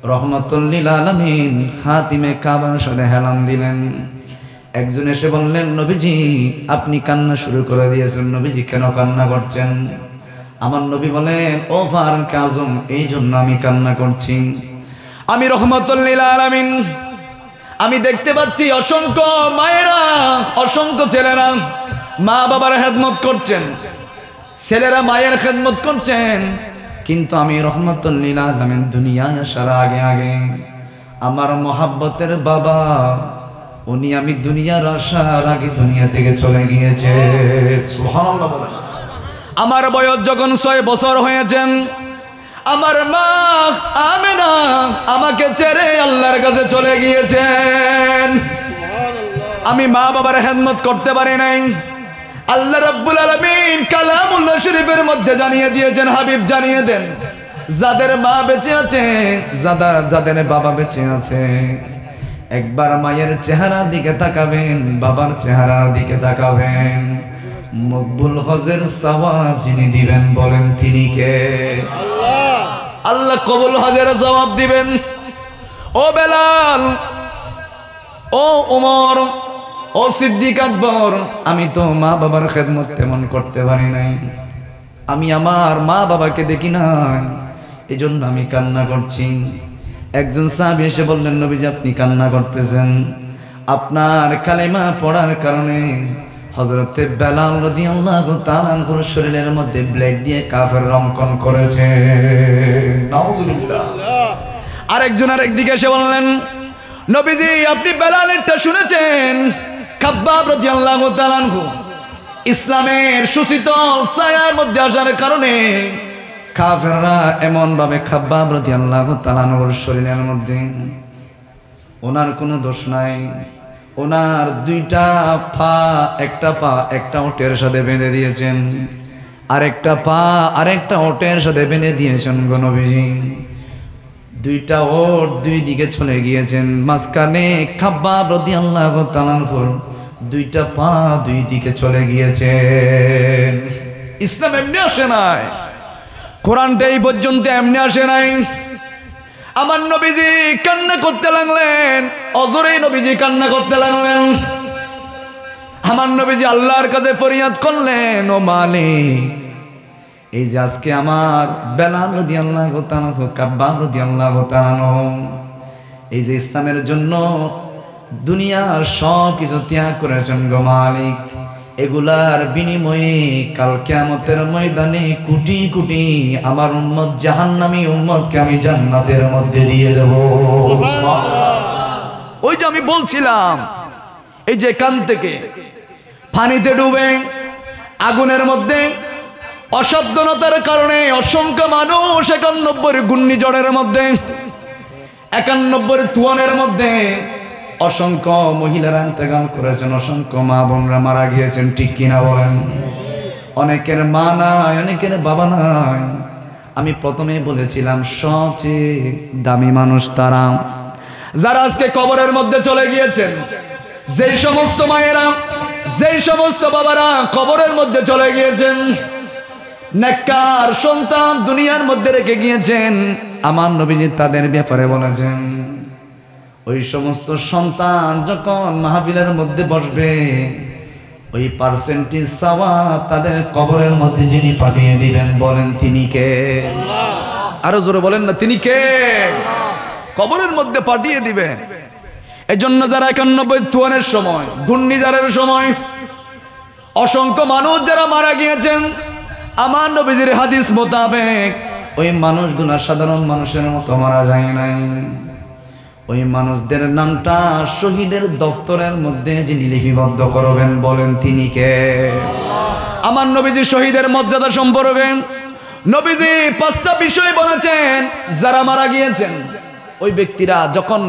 রহমাতুল লিল আলামিন খাতিমে কাবার সাথে হেলান দিলেন। একজন এসে বললেন, নবীজি আপনি কান্না শুরু করে দিয়েছেন, নবীজি কেন কান্না করছেন? আমার নবী বলেন, ও ফারুক আজম, এই জন্য আমি কান্না করছি। আমি রহমাতুল লিল আলামিন, আমি দেখতে পাচ্ছি অসংখ্য মায়েরা, অসংখ্য ছেলেরা মা বাবার খেদমত করছেন, ছেলেরা মায়ের খেদমত করছেন, কিন্তু আমি রহমাতুল লিল আলামিন দুনিয়ায় আসার আগে আগে আমার মহাব্বতের বাবা উনি আমি দুনিয়ার আসার আগে দুনিয়া থেকে চলে গিয়েছে। সুবহানাল্লাহ। আমার বয়স যখন 6 বছর হয়েছেন, আমার মা আমেনা আমাকে ছেড়ে আল্লাহর কাছে চলে গিয়েছেন। আমি মা বাবার খেদমত করতে পারি নাই। আল্লাহ রাব্বুল আলামিন কালামুল্লাহ শরীফের মধ্যে জানিয়ে দিয়েছেন, হাবিব জানিয়ে দেন, যাদের মা বেঁচে আছে, যাদের বাবা বেঁচে আছে, একবার মায়ের চেহারার দিকে তাকাবেন, বাবার চেহারার দিকে তাকাবেন, মকবুল হজের সওয়াব যিনি দিবেন বলেন তিনি কে? আল্লাহ। আল্লাহ কবুল হজের সওয়াব দিবেন। ও বেলাল, ও ওমর, ও সিদ্দিক আকবর, আমি তো মা বাবার খেদমত তেমন করতে পারি নাই, আমি আমার মা বাবাকে দেখি নাই, এজন্য আমি কান্না করছি। একজন সাহাবী এসে বললেন, নবীজি আপনি কান্না করতেছেন, আপনার কালেমা পড়ার কারণে হযরতে বেলাল রাদিয়াল্লাহু তাআলা আনহুর শরীরের মধ্যে ব্লেড দিয়ে কাফের অঙ্কন করেছে। নাউজুবিল্লাহ। আরেকজন আরেকদিকে এসে বললেন, নবীজি আপনি বেলালেরটা শুনেছেন? খাব্বাব রাদিয়াল্লাহু তাআলা আনহু ইসলামের সুশীতল ছায়ার মধ্যে আসার কারণে কাফেররা এমন ভাবে খাব্বাব রাদিয়াল্লাহু তাআলা আনহুর শরীরের মধ্যে, ওনার কোনো দোষ নাই, ওনার দুইটা পা, একটা পা একটা ওটের সাথে বেঁধে দিয়েছেন, আরেকটা পা আরেকটা ওটের সাথে বেঁধে দিয়েছেন গো নবীজি। দুইটা ওট দুই দিকে চলে গিয়েছেন, মাঝখানে খাব্বাব রাদিয়াল্লাহু তাআলা আনহুর দুইটা পা দুই দিকে চলে গিয়েছে। ইসলাম এমনি আসে নাই, কোরআনটা এই পর্যন্ত এমনি আসে নাই। আমার নবীজি কান্না করতে লাগলেন, অজরে নবীজি কান্না করতে লাগলেন। আমার নবীজি আল্লাহর কাছে ফরিয়াদ করলেন, ও মালিক, এই যে আজকে আমার বেলাল রাদিয়াল্লাহু তাআলা, খাব্বাব রাদিয়াল্লাহু তাআলা এই যে ইসলামের জন্য দুনিয়ার সব কিছু ত্যাগ করেছেন গো মালিক, এগুলার বিনিময়ে কাল কিয়ামতের ময়দানে কোটি কোটি আমার উম্মত জাহান্নামী উম্মতকে আমি জান্নাতের মধ্যে দিয়ে দেব। ওই যে আমি বলছিলাম, এই যে কান থেকে পানিতে ডুবে আগুনের মধ্যে অসাবধানতার কারণে অসংখ্য মানুষ 91 ঘূর্ণিঝড়ের মধ্যে, 91 তুফানের মধ্যে অসংখ্য মহিলারা ইন্তেকাল করেছেন, অসংখ্য মা বোনরা মারা গিয়েছেন, ঠিক কিনা বলেন? অনেকের মা নাই, অনেকের বাবা নাই। আমি প্রথমে বলেছিলাম সবচেয়ে দামি মানুষ তারা যারা আজকে কবরের মধ্যে চলে গিয়েছেন। যেই সমস্ত মায়েরা, যেই সমস্ত বাবারা কবরের মধ্যে চলে গিয়েছেন, নেককার সন্তান দুনিয়ার মধ্যে রেখে গিয়েছেন, আমার নবীজি তাদের ব্যাপারে বলেছেন, ওই সমস্ত সন্তান যখন মাহফিলের মধ্যে বসবে, ওই পার্সেন্টেজ সওয়াব তাদের কবরের মধ্যে যিনি পাঠিয়ে দিবেন বলেন তিনি কে? আরো জোরে বলেন না, তিনি কে? কবরের মধ্যে পাঠিয়ে দিবেন। এজন্য যারা 91 তুফানের সময়, ঘূর্ণিঝড়ের সময় অসংখ্য মানুষ যারা মারা গিয়েছেন, আমার নবীজির হাদিস মোতাবেক ওই মানুষগুলা সাধারণ মানুষের মতো মারা যায় নাই। ওই মানুষদের নামটা শহীদের দফতরের মধ্যে যিনি লিপিবদ্ধ করবেন বলেন তিনি কে? আমার নবীজি শহীদের মর্যাদা সম্পর্কে নবীজি 5টা বিষয় বলেছেন। যারা মারা গিয়েছেন, ওই ব্যক্তিরা যখন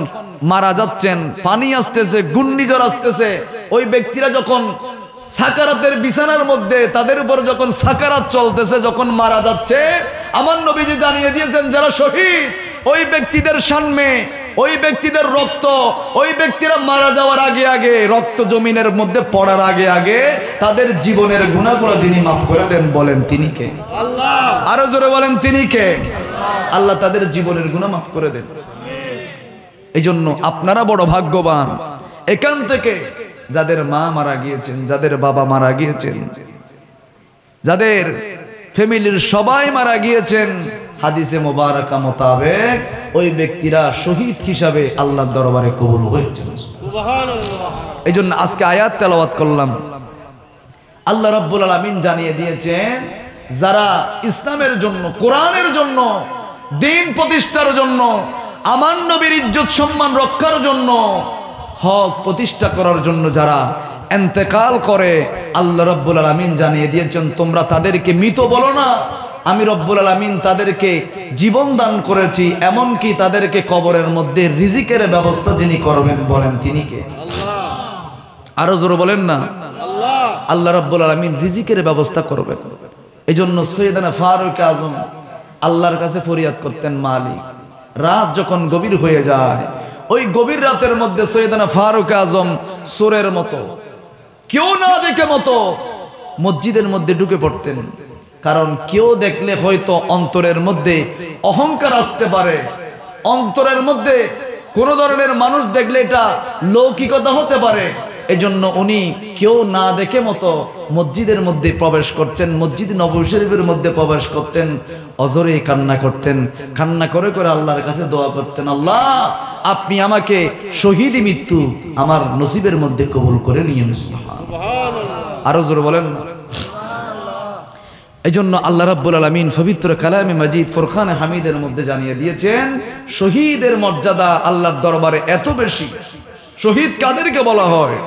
মারা যাচ্ছেন, পানি আসতেছে, ঘূর্ণিঝড় আসতেছে, ওই ব্যক্তিরা যখন সাকারাতের বিছানার মধ্যে, তাদের উপর যখন সাকারাত চলতেছে, যখন মারা যাচ্ছে, আমার নবীজি জানিয়ে দিয়েছেন যারা শহীদ, ওই ব্যক্তিদের সামনে, ওই ব্যক্তিদের রক্ত, ওই ব্যক্তিরা মারা যাওয়ার আগে আগে, রক্ত জমিনের মধ্যে পড়ার আগে আগে তাদের জীবনের গুনাহগুলো যিনি মাফ করে দেন বলেন তিনি কে? আল্লাহ। আরো জোরে বলেন তিনি কে? আল্লাহ তাদের জীবনের গুনাহ মাফ করে দেন। এই জন্য আপনারা বড় ভাগ্যবান, এখান থেকে যাদের মা মারা গিয়েছেন, যাদের বাবা মারা গিয়েছেন, যাদের ফ্যামিলির সবাই মারা গিয়েছেন, হাদিসে মোবারকা মোতাবেক ওই ব্যক্তিরা শহীদ হিসাবে আল্লাহর দরবারে কবুল হয়েছেন। সুবহানাল্লাহ। এই জন্য আজকে আয়াত তেলাওয়াত করলাম। আল্লাহ রাব্বুল আলামিন জানিয়ে দিয়েছেন, যারা ইসলামের জন্য, কোরআনের জন্য, দ্বীন প্রতিষ্ঠার জন্য, আমার নবীর ইজ্জত সম্মান রক্ষার জন্য, হক প্রতিষ্ঠা করার জন্য যারা ইন্তেকাল করে, আল্লাহ রাব্বুল আলামিন জানিয়ে দিয়েছেন, তোমরা তাদেরকে মৃত বলো না, আমি রব্বুল আলামিন তাদেরকে জীবন দান করেছি, এমনকি তাদেরকে কবরের মধ্যে রিজিকের ব্যবস্থা যিনি করবেন, বলেন তিনি কে? আল্লাহ। আরো জোরে বলেন না, আল্লাহ। আল্লাহ রাব্বুল আলামিন রিজিকের ব্যবস্থা করবেন। এই জন্য সৈয়দনা ফারুক আজম আল্লাহর কাছে ফরিয়াদ করতেন, মালিক, রাত যখন গভীর হয়ে যায়, ওই গভীর রাতের মধ্যে সৈয়দনা ফারুক আজম চোরের মতো, কেউ না দেখে মতো মসজিদের মধ্যে ঢুকে পড়তেন। কারণ কেউ দেখলে হয়তো অন্তরের মধ্যে অহংকার আসতে পারে, অন্তরের মধ্যে কোন ধরনের মানুষ দেখলে এটা লৌকিকতা হতে পারে। এজন্য উনি কেউ না দেখে মতো মসজিদের মধ্যে প্রবেশ করতেন, মসজিদ নববী শরীফের মধ্যে প্রবেশ করতেন, অজরে কান্না করতেন, কান্না করে করে আল্লাহর কাছে দোয়া করতেন, আল্লাহ আপনি আমাকে শহীদি মৃত্যু আমার নসিবের মধ্যে কবুল করে নিয়েন। সুবহানাল্লাহ। আরো জোরে বলেন না। এই জন্য আল্লাহ রাব্বুল আলামিন পবিত্র কালামে মাজিদ ফুরকানে হামিদের মধ্যে জানিয়ে দিয়েছেন, শহীদের মর্যাদা আল্লাহর দরবারে এত বেশি। শহীদ কাদেরকে বলা হয়?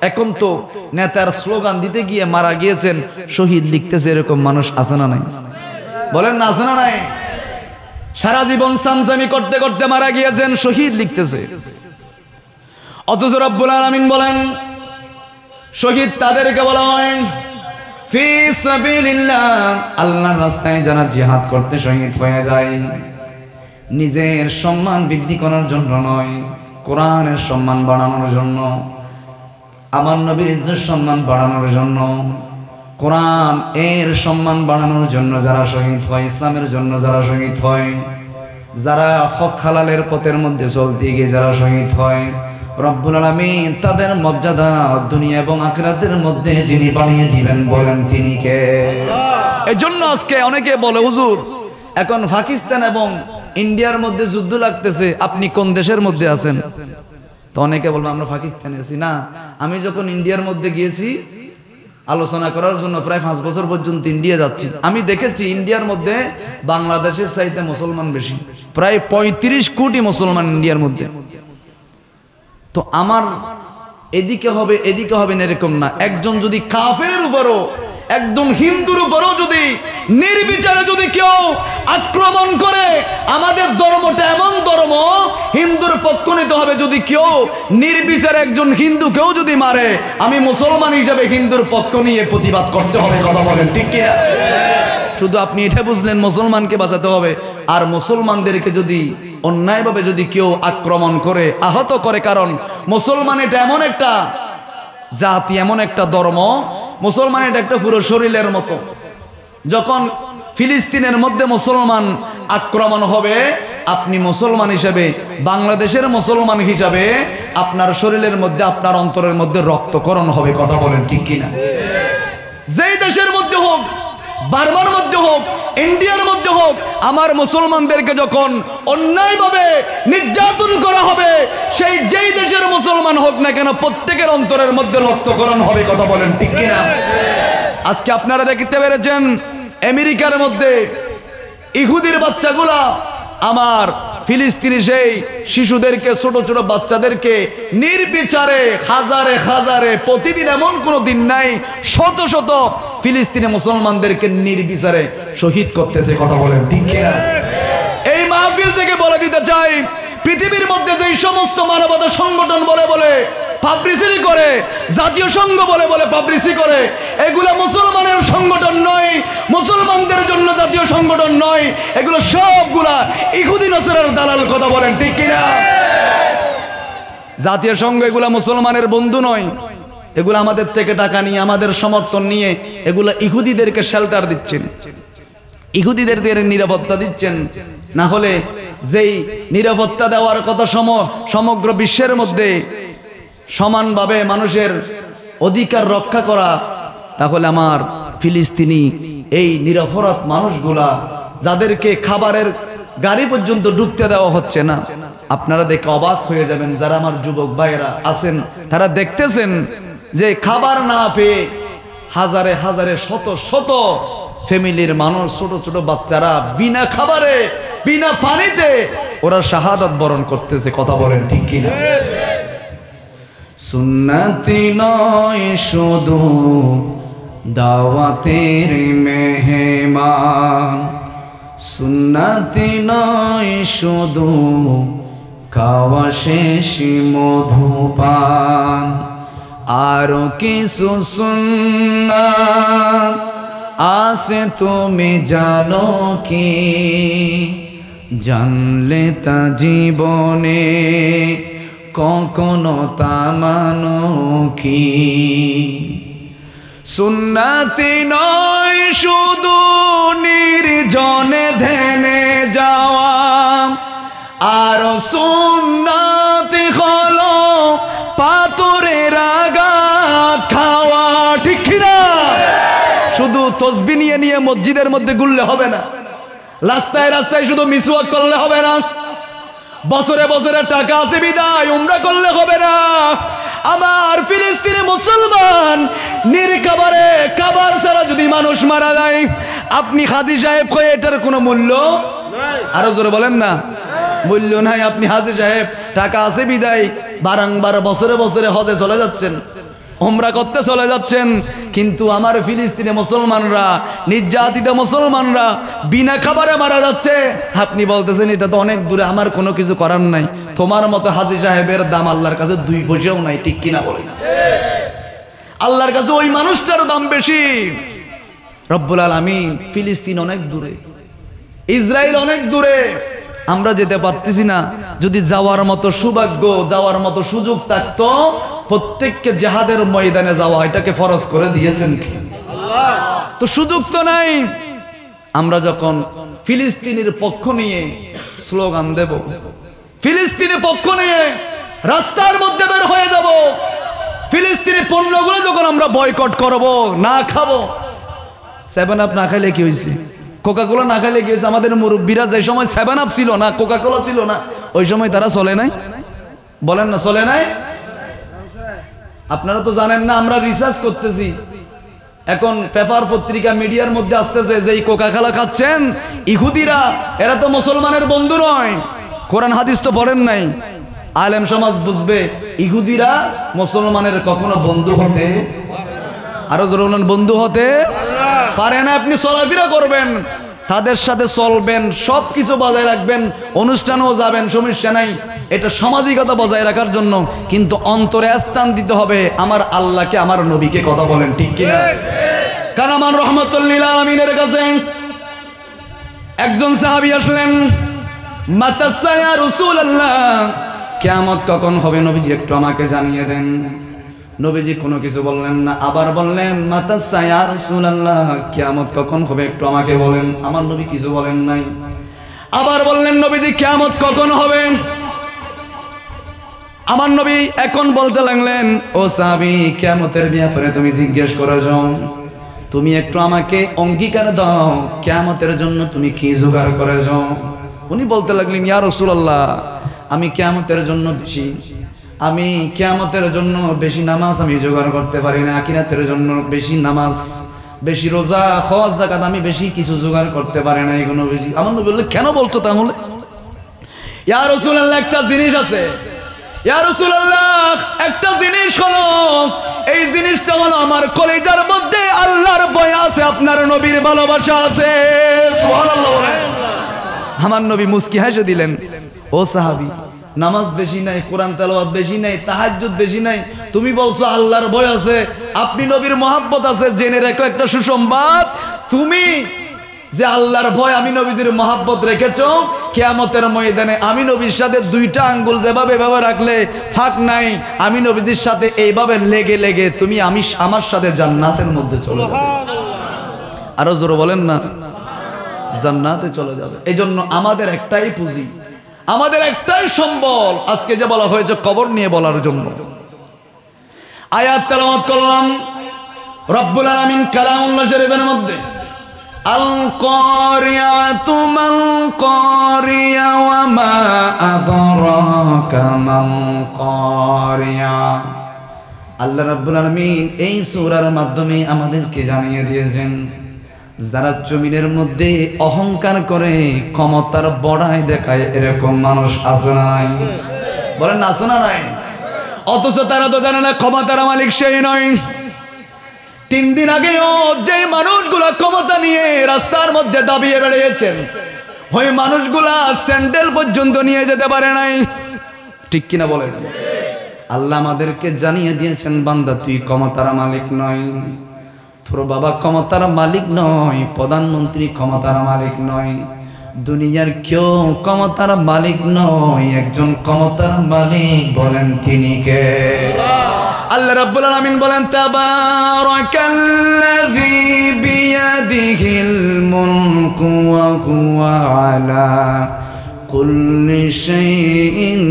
এখন তো নেতার স্লোগান দিতে গিয়ে মারা গিয়েছেন শহীদ লিখতেছে, এরকম মানুষ আছে না নাই? বলেন না, আছে না নাই? সারা জীবন সামসামি করতে করতে মারা গিয়েছেন, শহীদ লিখতেছে। অথচ রব্বুল আলামিন বলেন, শহীদ তাদেরকে বলা হয় ফি সাবিলিল্লাহ, আল্লাহর রাস্তায় যারা জিহাদ করতে শহীদ হয়ে যায়, নিজের সম্মান বৃদ্ধি করার জন্য নয়, কোরআনের সম্মান বাড়ানোর জন্য, আমার নবীর ইজ্জত সম্মান বাড়ানোর জন্য, কোরআন এর সম্মান বাড়ানোর জন্য যারা শহীদ হয়, ইসলামের জন্য যারা শহীদ হয়, যারা হক হালালের পথের মধ্যে চলতে গিয়ে যারা শহীদ হয়, রব্বুল আলামিন তাদের মর্যাদা দুনিয়া এবং আখিরাতের মধ্যে যিনি বানিয়ে দিবেন, বলেন তিনি কে? এই জন্য আজকে অনেকে বলে, হুজুর এখন পাকিস্তান এবং ইন্ডিয়ার মধ্যে যুদ্ধ লাগতেছে, আপনি কোন দেশের মধ্যে আছেন? তো অনেকে বলবো আমরা পাকিস্তানে আছি। না, আমি যখন ইন্ডিয়ার মধ্যে গিয়েছি আলোচনা করার জন্য প্রায় 5 বছর পর্যন্ত ইন্ডিয়া যাচ্ছি, আমি দেখেছি ইন্ডিয়ার মধ্যে বাংলাদেশের চাইতে মুসলমান বেশি, প্রায় 35 কোটি মুসলমান ইন্ডিয়ার মধ্যে। তো আমার এদিকে হবে এদিকে হবে না এরকম না, একজন যদি কাফেরের উপরও, একজন হিন্দুর উপরও যদি নির্বিচারে যদি কেউ আক্রমণ করে, আমাদের ধর্মটা এমন ধর্ম, হিন্দুর পক্ষ নিতে হবে। যদি কেউ নির্বিচারে একজন হিন্দুকেও যদি মারে, আমি মুসলমান হিসেবে হিন্দুর পক্ষ নিয়ে প্রতিবাদ করতে হবে। কথা বলেন ঠিক কি? শুধু আপনি এটা বুঝলেন মুসলমানকে বাঁচাতে হবে, আর মুসলমানদেরকে যদি অন্যায়ভাবে যদি কেউ আক্রমণ করে, আহত করে, কারণ মুসলমান এটা এমন একটা জাতি, এমন একটা ধর্ম, মুসলমান এটা একটা পুরো শরীরের মতো। যখন ফিলিস্তিনের মধ্যে মুসলমান আক্রমণ হবে, আপনি মুসলমান হিসাবে, বাংলাদেশের মুসলমান হিসাবে আপনার শরীরের মধ্যে, আপনার অন্তরের মধ্যে রক্তকরণ হবে। কথা বলেন ঠিক কিনা? যেই দেশের মধ্যে হোক, বার্মার মধ্যে হোক, ইন্ডিয়ার মধ্যে হোক, আমার মুসলমানদেরকে যখন অন্যায়ভাবে নির্যাতন করা হবে, সেই যেই দেশের মুসলমান হোক না কেন, প্রত্যেকের অন্তরের মধ্যে রক্তকরণ হবে। কথা বলেন ঠিক কিনা? আজকে আপনারা দেখতে পেরেছেন আমেরিকার মধ্যে ইহুদির বাচ্চাগুলা আমার ফিলিস্তিনি সেই শিশুদেরকে, ছোট ছোট বাচ্চাদেরকে নির্বিচারে হাজারে হাজারে, প্রতিদিন এমন কোনো দিন নাই, শত শত ফিলিস্তিনি মুসলমানদেরকে নির্বিচারে শহীদ করতেছে। কথা বলেন ঠিক কিনা? এই মাহফিল থেকে বলে দিতে চাই, পৃথিবীর মধ্যে যেই সমস্ত মানবতা সংগঠন বলে বলে পাবলিসিটি করে, জাতীয় সংঘ বলে বলে পাবলিসিটি করে, এগুলো মুসলমানের সংগঠন নয়, মুসলমানদের জন্য জাতীয় সংগঠন নয়, এগুলো সবগুলা ইহুদি নসরার দালাল। কথা বলেন ঠিক কিনা? জাতীয় সংঘ এগুলা মুসলমানের বন্ধু নয়, এগুলো আমাদের থেকে টাকা নিয়ে, আমাদের সমর্থন নিয়ে এগুলো ইহুদিদেরকে শেল্টার দিচ্ছেন, ইহুদিদের নিরাপত্তা দিচ্ছেন। না হলে যেই নিরাপত্তা দেওয়ার কথা সমগ্র বিশ্বের মধ্যে সমানভাবে মানুষের অধিকার রক্ষা করা, তাহলে আমার ফিলিস্তিনি এই নিরপরাধ মানুষগুলা যাদেরকে খাবারের গাড়ি পর্যন্ত ঢুকতে দেওয়া হচ্ছে না, আপনারা দেখে অবাক হয়ে যাবেন। যারা আমার যুবক ভাইয়েরা আছেন তারা দেখতেছেন যে খাবার না পেয়ে হাজারে হাজারে শত শত ফ্যামিলির মানুষ, ছোট ছোট বাচ্চারা বিনা খাবারে বিনা পানিতে ওরা শাহাদাত বরণ করতেছে। কথা বলেন ঠিক কিনা? সুন্নতি নয় শুধু দাওয়াতের মেহমান, সুন্নতি নয় শুধু খাওয়া শেষ মধুপান, আরো কিছু সুন্নাত আছে তুমি জানো কি? জানলে তা জীবনে কখনো তা মানো কি? সুন্নতি নয় শুধু নির্জনে ধ্যানে যাওয়া, আর সুন্নতি হলো পাথরের আঘাত খাওয়া। ঠিক কিনা? শুধু তসবিহ নিয়ে নিয়ে মসজিদের মধ্যে ঘুরলে হবে না, রাস্তায় রাস্তায় শুধু মিসওয়াক করলে হবে না, বছরে বছরে টাকা আছে বিদায় উমরা করলে হবে না। আমার ফিলিস্তিনি মুসলমান নির্খাবারে, খাবার ছাড়া যদি মানুষ মারা যায়, আপনি হাজী সাহেব কয়ে এটার কোনো মূল্য আরো জোরে বলেন না, মূল্য নাই। আপনি হাজী সাহেব টাকা আছে বিদায় বারংবার বছরে বছরে হজে চলে যাচ্ছেন, উমরা করতে চলে যাচ্ছেন, কিন্তু আমার ফিলিস্তিনি মুসলমানরা, নির্যাতিত মুসলমানরা বিনা খাবারে মারা যাচ্ছে। আপনি বলতেছেন এটা তো অনেক দূরে, আমার কোনো কিছু করার নাই। তোমার মতো হাজী সাহেবের দাম আল্লাহর কাছে 2 পয়সাও নাই। ঠিক কিনা বলেন? আল্লাহর কাছে ওই মানুষটার দাম বেশি। রব্বুল আলামিন, ফিলিস্তিন অনেক দূরে, ইসরায়েল অনেক দূরে, আমরা যেতে পারতেছি না। যদি যাওয়ার মতো সৌভাগ্য, যাওয়ার মতো সুযোগ থাকতো, প্রত্যেককে জিহাদের ময়দানে যাওয়া এটাকে ফরজ করে দিয়েছেন কি আল্লাহ? তো সুযোগ তো নাই। আমরা যখন ফিলিস্তিনের পক্ষ নিয়ে স্লোগান দেব, ফিলিস্তিনের পক্ষ নিয়ে রাস্তার মধ্যে বের হয়ে যাব, ফিলিস্তিনি পণ্যগুলো যখন আমরা বয়কট করব, না খাবো। 7 আপ না খাইলে কি হয়েছে? কোকাকোলা না খাইলে কি হয়েছে? আমাদের মুরব্বীরা যে সময় 7 আপ ছিল না, কোকাকোলা ছিল না, ওই সময় তারা চলে নাই? বলেন না, চলে নাই? আপনারা তো জানেন না, আমরা রিসার্চ করতেছি। এখন পেপার পত্রিকা মিডিয়ার মধ্যে আসতেছে যে এই কোকাকোলা খাচ্ছেন ইহুদিরা, এরা তো মুসলমানের বন্ধু নয়। কোরআন হাদিস তো পড়েন নাই। আলেম সমাজ বুঝবে ইহুদিরা মুসলমানের কখনো বন্ধু হতে, আরো জোরে বলেন, বন্ধু হতে পারে না। আপনি চলাফেরা করবেন, তাদের সাথে চলবেন, সবকিছু বজায় রাখবেন, অনুষ্ঠানেও যাবেন, সমস্যা নাই। এটা সামাজিকতা বজায় রাখার জন্য, কিন্তু অন্তরে স্থান দিতে হবে আমার আল্লাহকে, আমার নবীকে। কথা বলেন ঠিক কিনা? কারণ আমার রহমাতুল লিল আলামিনের কাছে একজন সাহাবী আসলেন, মাতাসা ইয়া রাসূলুল্লাহ, কিয়ামত কখন হবে নবীজি একটু আমাকে জানিয়ে দেন। নবীজি কোনো কিছু বললেন না, আবার বললেন মাতাসা ইয়া রাসূলুল্লাহ, কিয়ামত কখন হবে একটু আমাকে বলেন। আমার নবী কিছু বলেন নাই। আবার বললেন নবীজি কিয়ামত কখন হবে। আমার নবী এখন বলতে লাগলেন, ও সাহাবী, কিয়ামতের ব্যাপারে তুমি জিজ্ঞেস করেছ, তুমি একটু আমাকে অঙ্গীকার দাও, কিয়ামতের জন্য তুমি কি জোগাড় করেছ। উনি বলতে লাগলেন, ইয়া রাসূলুল্লাহ, আমি কিয়ামতের জন্য বেশি নামাজ আমি জোগাড় করতে পারি না, আখিরাতের জন্য বেশি নামাজ, বেশি রোজা, হজ, যাকাত আমি বেশি কিছু জোগাড় করতে পারি না। এগুলো বেশি। আমার নবী বললেন, কেন বলছো তাহলে? ইয়া রাসূলুল্লাহ, একটা জিনিস আছে। ইয়া রাসূলুল্লাহ, একটা জিনিস হলো, এই জিনিসটা হলো আমার কলিজার মধ্যে আল্লাহর ভয় আছে, আপনার নবীর ভালোবাসা আছে। সুবহানাল্লাহ। আমার নবী মুস্কি হেসে দিলেন, ও সাহাবী, নামাজ বেশি নাই, কোরআন তেলাওয়াত বেশি নাই, তাহাজ্জুদ বেশি নাই, তুমি বলছো আল্লাহর ভয় আছে, আপনি নবীর মহব্বত আছে। জেনে রেখো একটা সুসংবাদ, তুমি যে আল্লাহর ভয়, আমি নবীজির মহব্বত রেখেছো, কিয়ামতের ময়দানে আমি নবীর সাথে 2টা আঙ্গুল যেভাবে এভাবে রাখলে ফাঁক নাই, আমি নবীজির সাথে এইভাবে লেগে লেগে তুমি আমার সাথে জান্নাতের মধ্যে চলে যাবে। আরো জোরে বলেন না, জান্নাতে চলে যাবে। এই জন্য আমাদের একটাই পুঁজি, আমাদের একটাই সম্বল আজকে যে বলা হয়েছে কবর নিয়ে বলার জন্য। আয়াত তেলাওয়াত করলাম রব্বুল আলামিন কালামুল্লাহ শরীফের মধ্যে, আল কারিয়াতু মাল কারিয়া ওয়া মা আদরাকা মাল কারিয়া। আল্লাহ রাব্বুল আলামিন এই সূরার মাধ্যমে আমাদেরকে জানিয়ে দিয়েছেন, যারা জমিনের মধ্যে অহংকার করে ক্ষমতার বড়াই দেখায় এরকম মানুষ আছে না নাই? বলেন আছে না নাই? অথচ তারা তো জানে না ক্ষমতার মালিক সেই নয়। 3 দিন আগেও যে মানুষগুলা ক্ষমতা নিয়ে রাস্তার মধ্যে দাবিয়ে বেড়িয়েছেন, ওই মানুষগুলা স্যান্ডেল পর্যন্ত নিয়ে যেতে পারে নাই। ঠিক কিনা বলেন? আল্লাহ আমাদেরকে জানিয়ে দিয়েছেন, বান্দা তুই ক্ষমতার মালিক নয়, তোর বাবা ক্ষমতার মালিক নয়, প্রধানমন্ত্রী ক্ষমতার মালিক নয়, দুনিয়ার কেউ ক্ষমতার মালিক নয়। একজন ক্ষমতার মালিক, বলেন তিনি কে? আল্লাহ রাব্বুল আলামিন বলেন, তাবারাকাল্লাযী বিয়াদিহিল মুলকু ওয়া হুয়া আলা কুল্লি শাইইন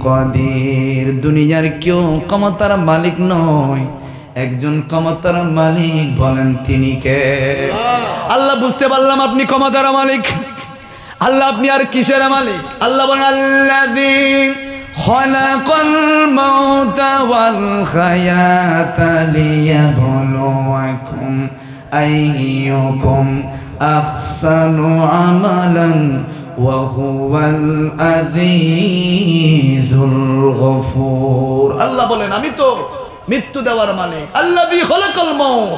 কাদির। দুনিয়ার কেউ ক্ষমতার মালিক নয়, একজন ক্ষমতার মালিক, বলেন তিনি কে? আল্লাহ বুঝতে পারলাম আপনি ক্ষমতার মালিক। আল্লাহ আপনি আর কিসের মালিক? আল্লাহ বলেন, আল্লাযী খালাকাল মাউতা ওয়াল হায়াতা লিয়াবলুয়াকুম আইয়ুকুম আহসানু আমালান ওয়া হুয়াল আজিজুল গফুর। আল্লাহ বলেন আমি তো মৃত্যু দেওয়ার মালিক। আল্লাযী খালাকাল মাউত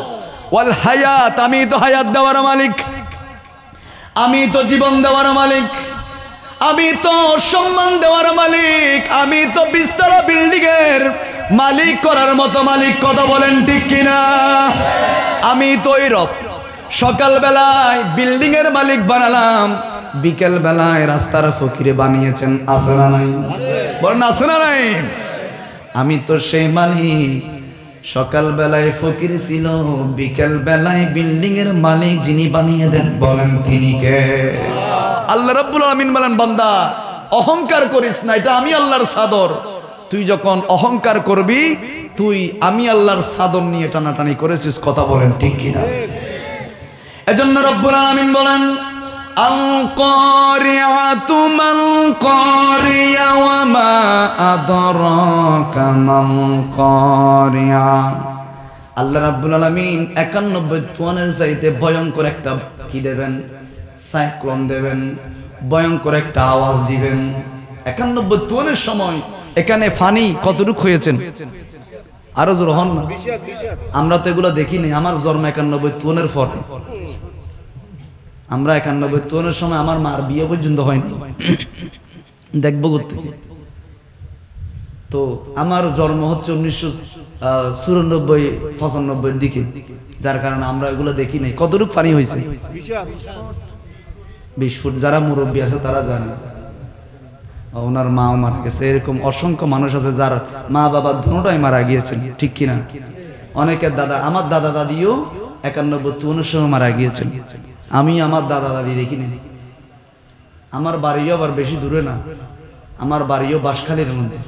ওয়াল হায়াত, আমি তো হায়াত দেওয়ার মালিক, আমি তো জীবন দেওয়ার মালিক, আমি তো সম্মান দেওয়ার মালিক, আমি তো বিস্তারা বিল্ডিং এর মালিক করার মতো মালিক। কথা বলেন ঠিক কিনা? আমি তো এই রব। সকাল বেলায় বিল্ডিং এর মালিক বানালাম, বিকেল বেলায় রাস্তার ফকিরে বানিয়েছেন। আছে না নাই? বলেন আছে না নাই? আমি তো সেই মালিক। সকাল বেলায় ফকির ছিল, বিকেল বেলায় বিল্ডিং এর মালিক যিনি বানিয়ে দেন, বলেন তিনি কে? আল্লাহ রাব্বুল আলামিন বলেন, বান্দা অহংকার করিস না, এটা আমি আল্লাহর চাদর। তুই যখন অহংকার করবি, তুই আমি আল্লাহর চাদর নিয়ে টানাটানি করেছিস। কথা বলেন ঠিক কিনা? এজন্য রব্বুল আলামিন বলেন, আল কারিয়াতু মাল কারিয়া ওয়া মা আদরাকা মাল কারিয়া। আল্লাহ রাব্বুল আলামিন 91 তুয়ানের চাইতে ভয়ঙ্কর একটা কি দেবেন? সাইক্লোন দেবেন, ভয়ঙ্কর একটা আওয়াজ দিবেন। 91 তুয়ানের সময় এখানে ফানি কতটুক হয়েছেন? আরো জোর হন না। আমরা তো এগুলো দেখিনি। আমার জন্ম 91 তুয়ানের পরে। আমরা 91 তুয়ানের সময় আমার মার বিয়ে পর্যন্ত হয়নি। দেখবো করতে। তো আমার জন্ম হচ্ছে 1994-95 দিকে, যার কারণে আমরা এগুলো দেখি নাই। কতটুক পানি হয়েছে? 20 ফুট। যারা মুরব্বী আছে তারা জানে। ওনার মাও মারা গেছে। এরকম অসংখ্য মানুষ আছে যার মা বাবা দুটোটাই মারা গিয়েছেন। ঠিক কিনা? অনেকের দাদা, আমার দাদা দাদিও 91-92 সময় মারা গিয়েছেন। আমি আমার দাদা দাদি দেখিনি। আমার বাড়িও আবার বেশি দূরে না, আমার বাড়িও বাঁশখালীর মধ্যে।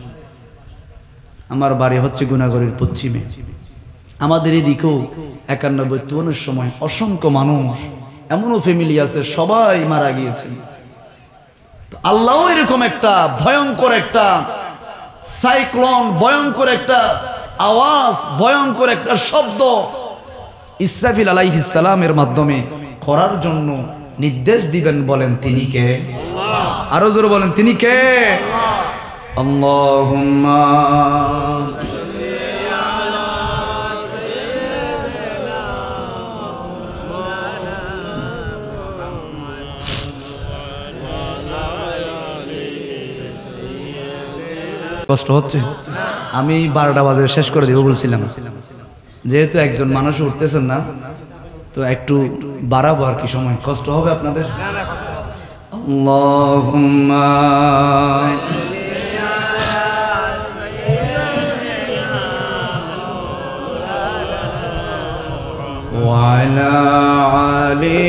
আমার বাড়ি হচ্ছে গুনাগড়ের পশ্চিমে। আমাদের এদিকেও 91-92 সময় অসংখ্য মানুষ, এমনও ফ্যামিলি আছে সবাই মারা গিয়েছে। আল্লাহ এরকম একটা ভয়ঙ্কর একটা সাইক্লোন, ভয়ঙ্কর একটা আওয়াজ, ভয়ঙ্কর একটা শব্দ ইসরাফিল আলাইহিস সালামের মাধ্যমে করার জন্য নির্দেশ দিবেন। বলেন তিনি কে? আরো জোরে বলেন তিনি কে? আল্লাহুম্মা কষ্ট হচ্ছে। আমি 12টা বাজে শেষ করে দেবো বলছিলাম, যেহেতু একজন মানুষ উঠতেছেন না, তো একটু বাড়াবো আর কি। সময় কষ্ট হবে আপনাদের। আল্লাহুম্মা ওয়া আলা আলি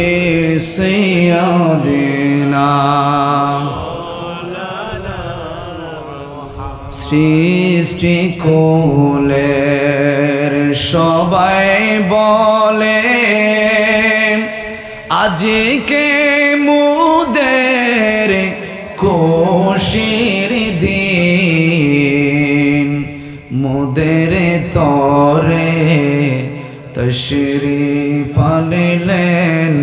সাইয়্যিদিনা সৃষ্টি কুলের সবাই বলে আজকে মুদের খুশির দিন মুদের তরে তশরিফ আনলেন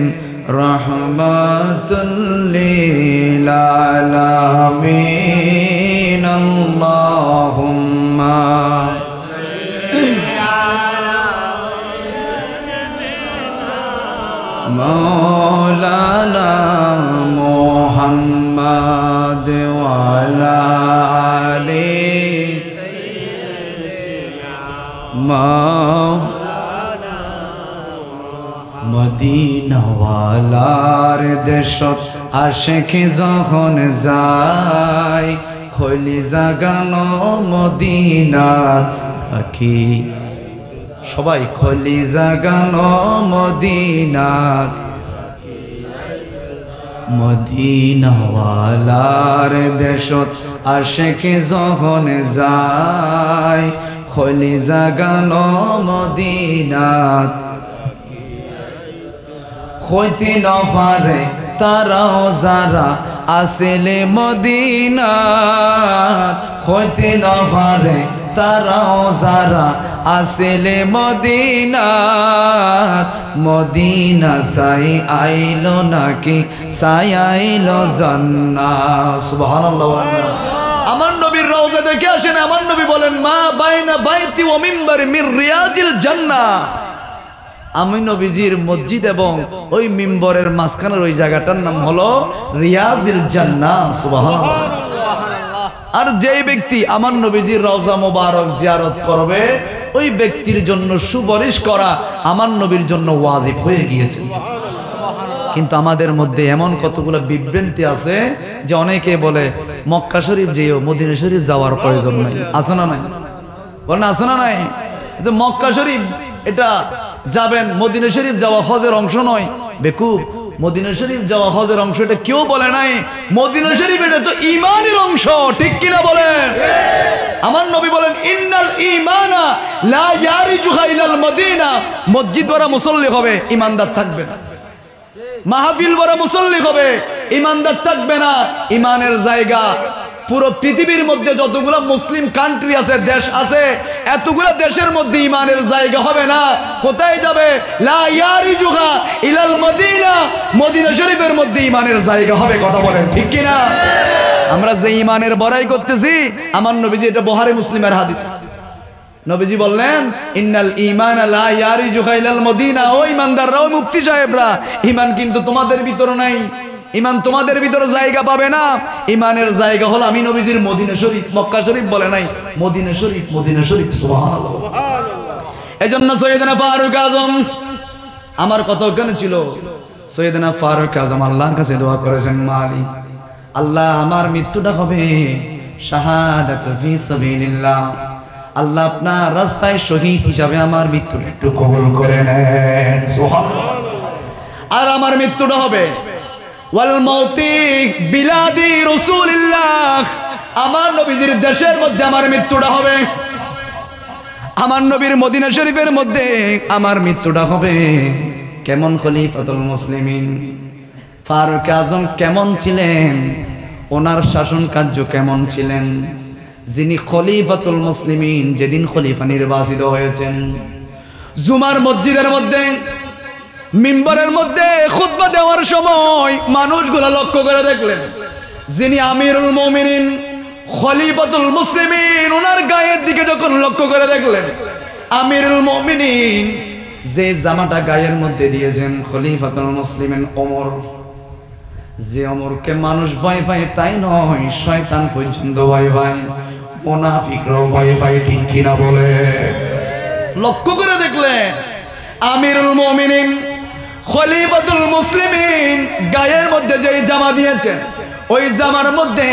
রহমাতুল লিল আলামিন আল্লাহুম্মা মাওলানা মুহাম্মদ ওয়া আলা আলি মাওলানা মদিনাওয়ালার দেশত আশিক যখন যায় খলি জাগানো মদিনার পাখি সবাই খলি জাগানো মদিনার মদিনাওয়ালার দেশত আশিক যখন যায় খলি জাগানো মদিনার হইতে নফারে তারাও যারা আসলে মদিনাত হইতে নফারে তারাও যারা আসলে মদিনাত মদিনা সাই আইলো নাকি সাই আইলো জান্নাত সুবহানাল্লাহ। আমার নবীর রওজা দেখে আসেন, আমার নবী বলেন মা বাইনা বাইতি ওয়া মিম্বারি মির রিয়াজিল জান্নাহ। আমি নবীজির মসজিদ এবং ওই মিম্বরের মাঝখানের ওই জায়গাটার নাম হলো রিয়াজিল জান্নাহ সুবহানাল্লাহ। আর যেই ব্যক্তি আমার নবীজির রওজা মোবারক জিয়ারত করবে ওই ব্যক্তির জন্য সুপারিশ করা আমার নবীর জন্য ওয়াজিব হয়ে গিয়েছে। কিন্তু আমাদের মধ্যে এমন কতগুলো বিভ্রান্তি আছে যে অনেকে বলে মক্কা শরীফ যেও, মদিনা শরীফ যাওয়ার প্রয়োজন নাই। আছে না নাই? বলেন আছে না নাই? মক্কা শরীফ এটা যাবেন, মদিনা শরীফ যাওয়া হজের অংশ নয়। বেকুব, মদিনা শরীফ যাওয়া হজের অংশ এটা কেউ বলে নাই। মদিনা শরীফ এটা তো ঈমানের অংশ, ঠিক কিনা বলেন? আমার নবী বলেন ইন্নাল ঈমানা লা ইয়ারিজুহা ইলাল মদিনা। মসজিদ ভরা মুসল্লি হবে, ঈমানদার থাকবে না। মাহফিল ভরা মুসল্লি হবে, ঈমানদার থাকবে না। ঈমানের জায়গা পুরো পৃথিবীর মধ্যে যতগুলো মুসলিম কান্ট্রি আছে, দেশ আছে, এতগুলো দেশের মধ্যে ঈমানের জায়গা হবে না। কোথায় যাবে? লা ইয়ারিজুহা ইলাল মদিনা। মদিনা শরীফের মধ্যে ঈমানের জায়গা হবে। কথা বলেন ঠিক কি না? আমরা যে ঈমানের বড়াই করতেছি, আমার নবীজি এটা বুখারী মুসলিমের হাদিস। নবীজি বললেন ইন্নাল ঈমানা লা ইয়ারিজুহা ইলাল মদিনা। ও ঈমানদাররা, ও মুফতি সাহেবরা, ঈমান কিন্তু তোমাদের ভিতরে নাই। ঈমান তোমাদের ভিতরে জায়গা পাবে না। ঈমানের জায়গা হলো আমি নবীজির মদিনা শরীফ। মক্কা শরীফ বলে নাই, মদিনা শরীফ, মদিনা শরীফ। সুবহানাল্লাহ। এজন্য সৈয়দনা ফারুক আজম, আমার কত জ্ঞান ছিল, সৈয়দনা ফারুক আজম আল্লাহর কাছে দোয়া করেছেন মালিক আল্লাহ আমার মৃত্যুটা হবে শাহাদাত ফি সাবিলিল্লাহ। আল্লাহ আপনার রাস্তায় শহীদ হিসাবে আমার মৃত্যুটা একটু কবুল করে নেন। সুবহানাল্লাহ। আর আমার মৃত্যুটা হবে ওয়াল মাউতি বিলাদি রাসূলিল্লাহ। আমার নবীজির দেশের মধ্যে আমার মৃত্যুটা হবে। আমার নবীর মদিনা শরীফের মধ্যে আমার মৃত্যুটা হবে। কেমন খলিফাতুল মুসলিমিন ফারুক আজম কেমন ছিলেন, ওনার শাসন কার্য কেমন ছিলেন, যিনি খলিফাতুল মুসলিমিন যেদিন খলিফা নির্বাচিত হয়েছেন, জুমার মসজিদের মধ্যে মিম্বরের মধ্যে খুতবা দেওয়ার সময় মানুষগুলো লক্ষ্য করে দেখলেন যিনি আমিরুল মুমিনিন খলিফাতুল মুসলিমিন, ওনার গায়ের দিকে যখন লক্ষ্য করে দেখলেন আমিরুল মুমিনিন যে জামাটা গায়ের মধ্যে দিয়েছেন খলিফাতুল মুসলিমিন ওমর, যে ওমরকে মানুষ ভয় পায় তাই নয়, শয়তান পর্যন্ত ভয় পায়, মুনাফিকরাও ভয় পায়, ঠিক কিনা বলে? লক্ষ্য করে দেখলেন আমিরুল মুমিনিন খলিফাতুল মুসলিমিন গায়ের মধ্যে যে জামা দিয়েছেন ওই জামার মধ্যে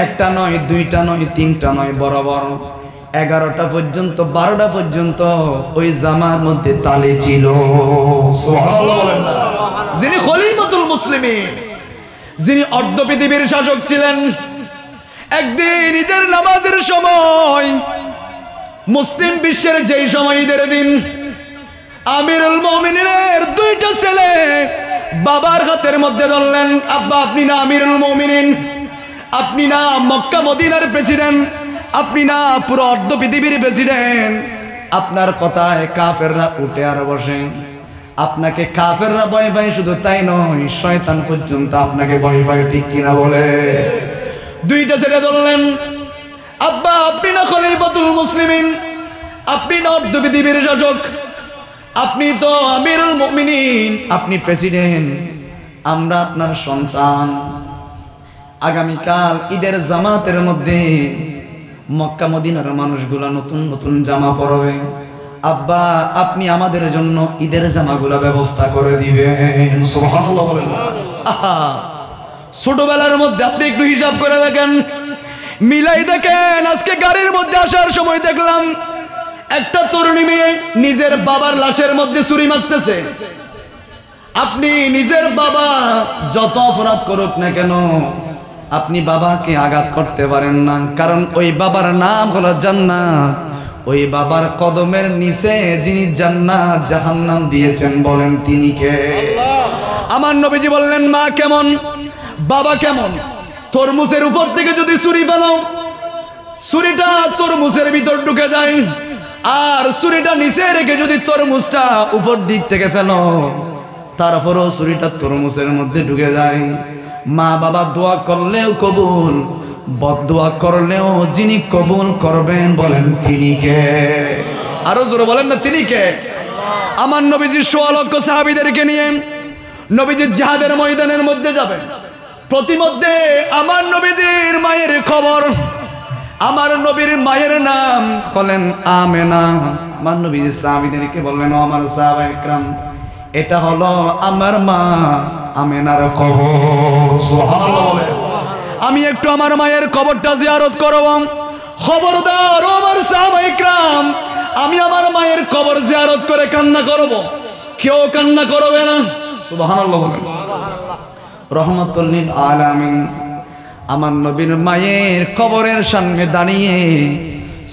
একটা নয়, দুইটা নয়, তিনটা নয়, বরাবর 11টা পর্যন্ত 12টা পর্যন্ত ওই জামার মধ্যে তালে ছিল। সুবহানাল্লাহ। যিনি খলিফাতুল মুসলিমিন, যিনি অর্ধ পৃথিবীর শাসক ছিলেন, একদিন ঈদের নামাজের সময়, মুসলিম বিশ্বের যেই সময় ঈদের দিন, আমিরুল মুমিনিনের দুইটা ছেলে বাবার হাতের মধ্যে ধরলেন, আব্বা আপনি না আমিরুল মুমিনিন, আপনি না মক্কা মদিনার প্রেসিডেন্ট, আপনি না পুরো অর্ধ পৃথিবীর প্রেসিডেন্ট, আপনার কথায় কাফেররা উঠে আর বসে, আপনাকে কাফেররা ভয় পায়, শুধু তাই নয় শয়তান পর্যন্ত আপনাকে ভয় পায়, ঠিক কিনা বলে? দুইটা ছেলে ধরলেন, আব্বা আপনি না খলিফাতুল মুসলিমিন, আপনি না অর্ধ পৃথিবীর শাসক, আপনি তো আমিরুল মুমিনিন, আপনি প্রেসিডেন্ট, আমরা আপনার সন্তান। আগামীকাল ঈদের জামাতের মধ্যে মক্কা মদিনার মানুষগুলা নতুন নতুন জামা পরবে, আব্বা আপনি আমাদের জন্য ঈদের জামাগুলা ব্যবস্থা করে দিবেন। সুবহানাল্লাহ বলেন। ছোটবেলার মধ্যে আপনি একটু হিসাব করে দেখেন, মিলাই দেখেন। আজকে গাড়ির মধ্যে আসার সময় দেখলাম একটা তরুণী মেয়ে নিজের বাবার লাশের মধ্যে ছুরি মারতেছে। আপনি নিজের বাবা যত অপরাধ করুক না কেন, আপনি বাবাকে আঘাত করতে পারেন না, কারণ ওই বাবার নাম হলো জান্নাত। ওই বাবার কদমের নিচে যিনি জান্নাত জাহান্নাম দিয়েছেন, বলেন তিনি কে? আমার নবীজি বললেন, মা কেমন, বাবা কেমন? তরমুজের উপর থেকে যদি ছুরি ফেলো, ছুরিটা তরমুজের ভিতর ঢুকে যায়, আর ছুরিটা নিচে রেখে যদি তরমুজটা উপর দিক থেকে ফেলো, তারপরও ছুরিটা তরমুজের মধ্যে ঢুকে যায়। মা বাবা দোয়া করলেও কবুল, বদদোয়া করলেও যিনি কবুল করবেন, বলেন তিনি কে? আরো জোরে বলেন না, তিনি কে? আমার নবীজি ১৬ লক্ষ সাহাবীদেরকে নিয়ে নবীজি জিহাদের ময়দানের মধ্যে যাবেন। প্রতিমধ্যে আমার নবীজির মায়ের খবর, আমার নবীর মায়ের নাম হলেন আমেনা। আমার নবীজি সাহাবীদেরকে বললেন, ও আমার সাহাবায়ে কেরাম, এটা হলো আমার মা আমেনার কবর। সুবহানাল্লাহ। আমি একটু আমার মায়ের কবরটা জিয়ারত করব। খবরদার ও আমার সাহাবায়ে কেরাম, আমি আমার মায়ের কবর জিয়ারত করে কান্না করব, কেউ কান্না করবে না। সুবহানাল্লাহ বলেন। রহমাতুল লিল আলামিন। আমার নবীর মায়ের কবরের সামনে দাঁড়িয়ে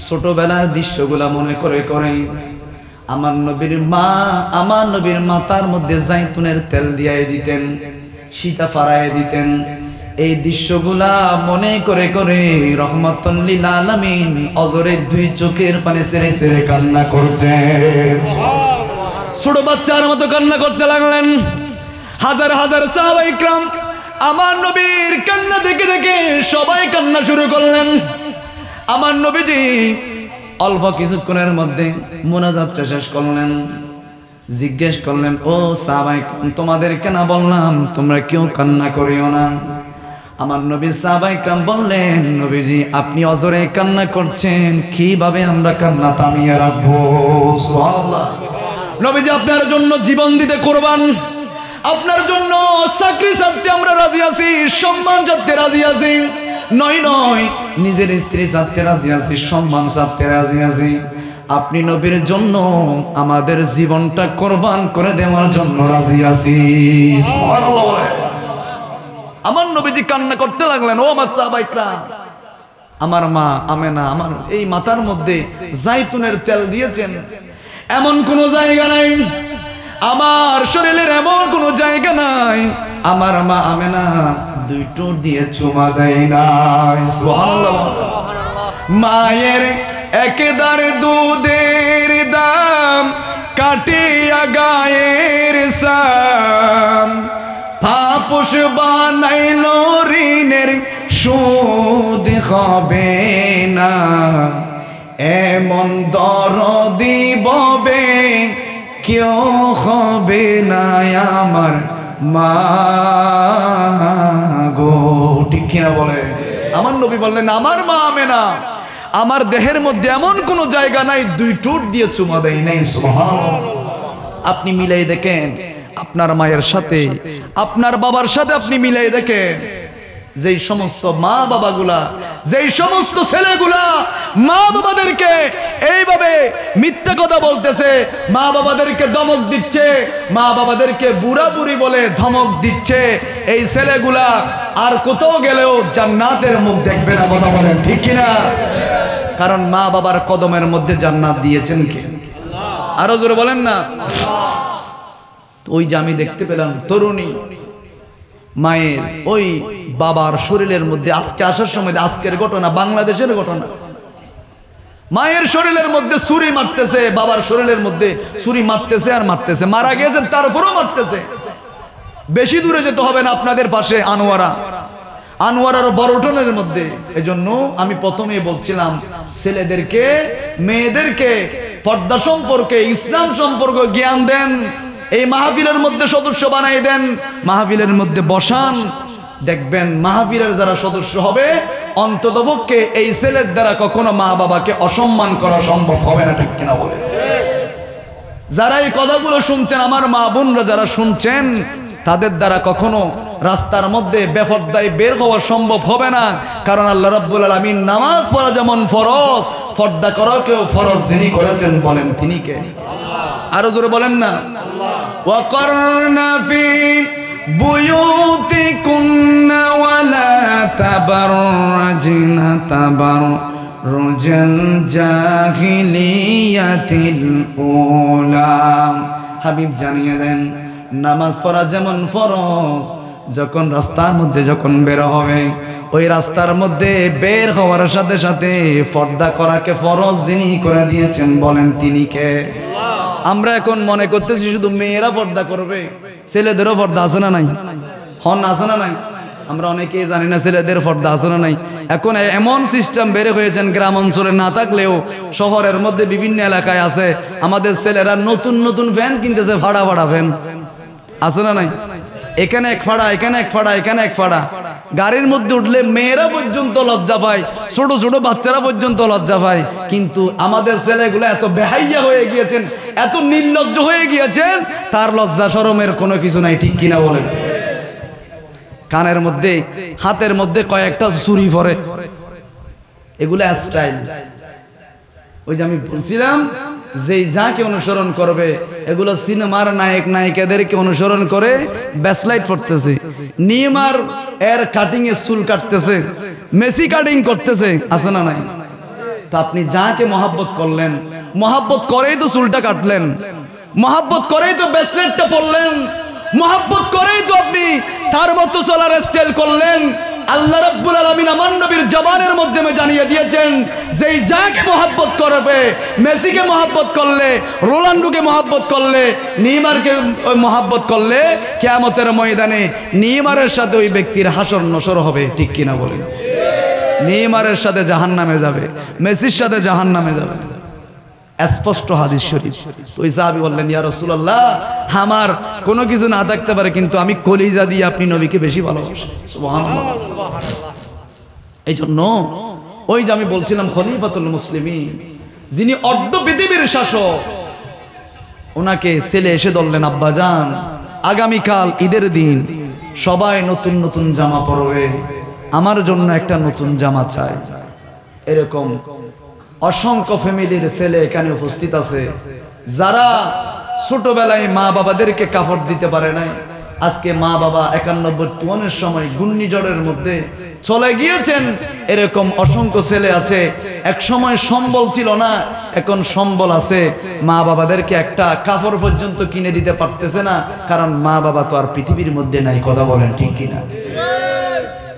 ছোটবেলার দৃশ্যগুলা মনে করে করে আমার নবীর মা আমার নবীর মাথার মধ্যে জাইতুনের তেল দিয়ে দিতেন, সীতা ফারায় দিতেন। এই দৃশ্যগুলা মনে করে করে রহমাতুল লিল আলামিন অজরে দুই চোখের পানি ছেড়ে ছেড়ে কান্না করতেন। ছোট বাচ্চার মতো কান্না করতে লাগলেন। হাজার হাজার সাহাবায়ে কেরাম আমার নবীর কান্না দেখে দেখে সবাই কান্না শুরু করলেন। আমার নবীজি অল্প কিছুক্ষণের মধ্যে মুনাজাতটা শেষ করলেন। জিজ্ঞেস করলেন, ও সাহাবায়ে কেরাম, তোমাদের কেন বললাম তোমরা কেউ কান্না করিও না? আমার নবী সাহাবায়ে কেরাম বললেন, নবীজি আপনি অজরে কান্না করছেন, কিভাবে আমরা কান্না থামিয়ে রাখবো? সুবহানাল্লাহ। নবীজি আপনার জন্য জীবন দিতে কুরবান, আপনার জন্য চাকরি ছাড়তে আমরা রাজি আছি, সম্মান ছাড়তে রাজি আছি। নয় নয়, নিজের স্ত্রী ছাড়তে রাজি আছি, সম্মান ছাড়তে রাজি আছি। আপনি নবীর জন্য আমাদের জীবনটা কুরবান করে দেওয়ার জন্য রাজি আছি। সুবহানাল্লাহ। আমার নবীজি কান্না করতে লাগলেন। ও আমার সাহাবায়ে কেরাম, আমার মা আমেনা আমার এই মাথার মধ্যে জাইতুনের তেল দিয়েছেন, এমন কোন জায়গা নাই, আমার শরীরের এমন কোন জায়গা নাই আমার মা আমেনা দুই ঠোঁট দিয়ে চুমা দেয় নাই। সুবহানাল্লাহ। মায়ের একদার দুধের দাম কাটিয়া গায়ের সাম, পাপোশ বানাইল ঋণের সুদ হবে না, এমন দরদি ববে কেউ হবে না আমার মা গো। ঠিক কিনা বলে? আমার নবী বললেন, আমার মা আমেনা আমার দেহের মধ্যে এমন কোন জায়গা নাই দুই ঠোঁট দিয়ে চুমা দেয় নাই। সুবহানাল্লাহ। আপনি মিলাই দেখেন আপনার মায়ের সাথে, আপনার বাবার সাথে আপনি মিলাই দেখেন, যেই সমস্ত মা বাবাগুলা, যেই সমস্ত ছেলেগুলা মা বাবাদেরকে এইভাবে মিথ্যা কথা বলতেছে, মা বাবাদেরকে ধমক দিচ্ছে, মা বাবাদেরকে বুড়া বুড়ি বলে ধমক দিচ্ছে, এই ছেলেগুলা আর কোথাও গেলেও জান্নাতের মুখ দেখবে না। কথা বলেন ঠিক কিনা? কারণ মা বাবার কদমের মধ্যে জান্নাত দিয়েছেন কে? আরো জোরে বলেন না। ওই যে আমি দেখতে পেলাম তরুণী মায়ের ওই বাবার শরীরের মধ্যে, আজকে আসার সময়, আজকের ঘটনা, বাংলাদেশের ঘটনা, মায়ের শরীরের মধ্যে ছুরি মারতেছে, বাবার শরীরের মধ্যে ছুরি মারতেছে আর মারতেছে, মারা গেছেন তারপরেও মারতেছে। বেশি দূরে যেতে হবে না, আপনাদের পাশে আনোয়ারার বড়টনের মধ্যে। এজন্য আমি প্রথমেই বলছিলাম ছেলেদেরকে মেয়েদেরকে পর্দা সম্পর্কে, ইসলাম সম্পর্কে জ্ঞান দেন, এই মাহফিলের মধ্যে সদস্য বানাই দেন, মাহফিলের মধ্যে বসান। দেখবেন মাহফিলের যারা সদস্য হবে অন্ততপক্ষে এই ছেলের দ্বারা কখনো মা বাবাকে অসম্মান করা সম্ভব হবে না। ঠিক কিনা বলে? যারা এই কথাগুলো শুনছেন, আমার মা বোনরা যারা শুনছেন, তাদের দ্বারা কখনো রাস্তার মধ্যে বেপরদায় বের হওয়া সম্ভব হবে না। কারণ আল্লাহ রাব্বুল আলামিন নামাজ পড়া যেমন ফরজ, পর্দা করাকেও ফরজ যিনি করেছেন বলেন তিনি কে? আরো জোরে বলেন না। ওয়াকারনা ফি বুয়ুতিকুন্না ওয়ালা তাবাররাজনা তাবাররুজাল জাহিলিয়াতিল উলা। হাবিব জানিয়ে দেন নামাজ পড়া যেমন ফরজ, যখন রাস্তার মধ্যে যখন বের হবে, ওই রাস্তার মধ্যে বের হওয়ার সাথে সাথে পর্দা করাকে ফরজ যিনি করে দিয়েছেন বলেন তিনি কে? আমরা এখন মনে করতেছি শুধু মেয়েরা পর্দা করবে, ছেলেদেরও পর্দা আছে না নাই? হন আছে না নাই? আমরা অনেকেই জানি না ছেলেদের পর্দা আছে না নাই। এখন এমন সিস্টেম বের হয়েছেন, গ্রাম অঞ্চলে না থাকলেও শহরের মধ্যে বিভিন্ন এলাকায় আছে। আমাদের ছেলেরা নতুন নতুন ফ্যান কিনতেছে, ভাড়া ভাড়া ফ্যান আছে না নাই? এখানে এক ফাড়া, এখানে এক ফাড়া, এখানে এক ফাড়া। গাড়ির মধ্যে উঠলে মেয়েরা পর্যন্ত লজ্জা পায়, ছোট ছোট বাচ্চারা পর্যন্ত লজ্জা পায়। কিন্তু আমাদের ছেলেগুলো এত বেহাইয়া হয়ে গিয়েছেন, এত নির্লজ্জ হয়ে গিয়েছেন, তার লজ্জা শরমের কোনো কিছু নাই। ঠিক কিনা বলেন? কানের মধ্যে, হাতের মধ্যে কয়েকটা চুরি পরে, এগুলো স্টাইল। ওই যে আমি বলছিলাম যে যাকে অনুসরণ করবে, এগুলো সিনেমার নায়ক নায়িকাদেরকে অনুসরণ করে ব্যাসলাইট পড়তেছে, নিমার এর কাটিং এ চুল কাটতেছে, মেসি কাটিং করতেছে, আছে না নাই? তা আপনি যাকে মহাব্বত করলেন, মহাব্বত করেই তো চুলটা কাটলেন, মহাব্বত করেই তো ব্যাসলাইটটা পরলেন, মহাব্বত করেই তো আপনি তার মতো চলার স্টাইল করলেন। আল্লাহ রাব্বুল আলামিন আমার নবীর জবানের মাধ্যমে জানিয়ে দিয়েছেন যে যাকে মহব্বত করবে, মেসিকে মহব্বত করলে, রোনাল্ডোকে মহব্বত করলে, নেইমারকে মহব্বত করলে, কিয়ামতের ময়দানে নেইমারের সাথে ওই ব্যক্তির হাসর নসর হবে। ঠিক কিনা বলেন? নেইমারের সাথে জাহান্নামে যাবে, মেসির সাথে জাহান্নামে যাবে, স্পষ্ট হাদিস শরীফ। ওই সাহাবী বললেন, ইয়া রাসূলুল্লাহ, আমার কোনো কিছু না থাকতে পারে, কিন্তু আমি কলিজা দিয়ে আপনি নবীকে বেশি ভালোবাসি। সুবহানাল্লাহ। এই জন্য ওই যে আমি বলছিলাম খলিফাতুল মুসলিমিন, যিনি অর্ধ পৃথিবীর শাসক, ওনাকে ছেলে এসে বললেন, আব্বাজান, আগামীকাল ঈদের দিন সবাই নতুন নতুন জামা পরবে, আমার জন্য একটা নতুন জামা চাই। এরকম অসংখ্য ফ্যামিলির ছেলে এখানে উপস্থিত আছে, যারা ছোটবেলায় মা বাবাদেরকে কাপড় দিতে পারে নাই। আজকে মা বাবা 91-52 সময় ঘূর্ণিঝড়ের মধ্যে চলে গিয়েছেন। এরকম অসংখ্য ছেলে আছে, এক সময় সম্বল ছিল না, এখন সম্বল আছে, মা বাবাদেরকে একটা কাপড় পর্যন্ত কিনে দিতে পারতেছে না, কারণ মা বাবা তো আর পৃথিবীর মধ্যে নাই। কথা বলেন ঠিক কিনা?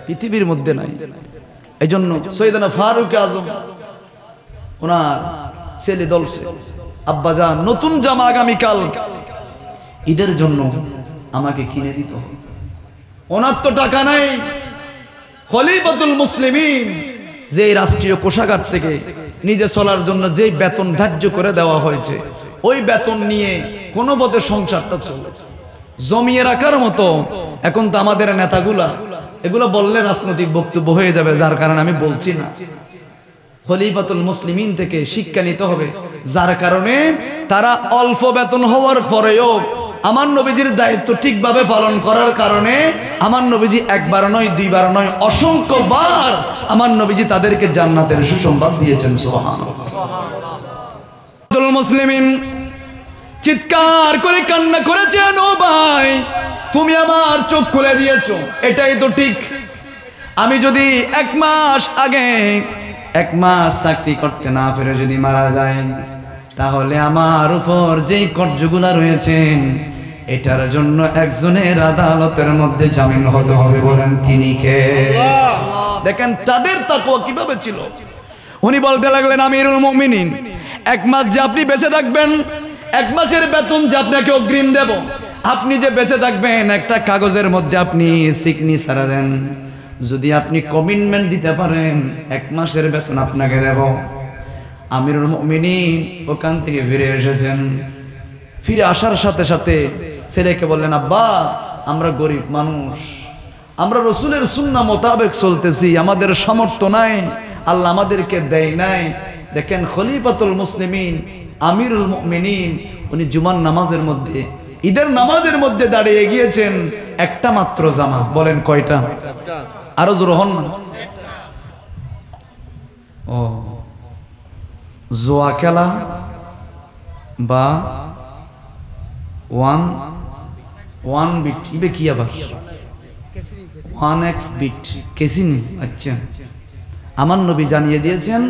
পৃথিবীর মধ্যে নাই। এই জন্য সৈয়দনা ফারুক আজম ওনার ছেলে দলছে, আব্বাজান, নতুন জামা আগামীকাল ঈদের জন্য আমাকে কিনে দিতে হবে। ওনার তো টাকা নাই। খলিফাতুল মুসলিমিন, যে রাষ্ট্রীয় কোষাগার থেকে নিজে চলার জন্য যে বেতন ধার্য করে দেওয়া হয়েছে, ওই বেতন নিয়ে কোনো পথে সংসারটা চলে, জমিয়ে রাখার মতো। এখন তো আমাদের নেতাগুলা এগুলো বললে রাজনৈতিক বক্তব্য হয়ে যাবে, যার কারণে আমি বলছি না। খলিফাতুল মুসলিমিন থেকে শিক্ষা নিতে হবে, যার কারণে তারা অল্প বেতন হওয়ার পরেও আমার নবীজির দায়িত্ব ঠিকভাবে পালন করার কারণে আমার নবীজি একবার নয় দুইবার নয় অসংখ্যবার আমার নবীজি তাদেরকে জান্নাতের সুসংবাদ দিয়েছেন। সুবহানাল্লাহ। মুসলিমিন চিৎকার করে কান্না করেছেন, ও ভাই তুমি আমার চোখ খুলে দিয়েছো, এটাই তো ঠিক। আমি যদি 1 মাস আগে 1 মাস চাকরি করতে না পেরে যদি মারা যায়, তাহলে আমার উপর যেই কর্জগুলা রয়েছেন এটার জন্য একজনের আদালতের মধ্যে জামিন হতে হবে। বলেন তিনি কে? দেখেন তাদের তাকওয়া কিভাবে ছিল। উনি বলতে লাগলেন, আমিরুল মুমিনিন 1 মাস যে আপনি বেঁচে থাকবেন, 1 মাসের বেতন যে আপনাকে অগ্রিম দেব, আপনি যে বেঁচে থাকবেন একটা কাগজের মধ্যে আপনি সিগনেচার দেন, যদি আপনি কমিটমেন্ট দিতে পারেন 1 মাসের বেতন আপনাকে দেব। আমিরুল মুমিনিন ওখান থেকে ফিরে এসেছেন। ফিরে আসার সাথে সাথে ছেলেকে বললেন, আব্বা আমরা গরিব মানুষ, আমরা রসুলের সুন্নাহ মোতাবেক চলতেছি, আমাদের সামর্থ্য নাই, আল্লাহ আমাদেরকে দেয় নাই। দেখেন খলিফাতুল মুসলিমিন আমিরুল মুমিনিন উনি জুমার নামাজের মধ্যে, ঈদের নামাজের মধ্যে দাঁড়িয়ে গিয়েছেন, একটা মাত্র জামা। বলেন কয়টা? আরো জোর হন না। ও জোয়া খেলা বা ওয়ান বিট ইবে কি আবার 1x বিট কেসিনি। আচ্ছা, আমার নবী জানিয়ে দিয়েছেন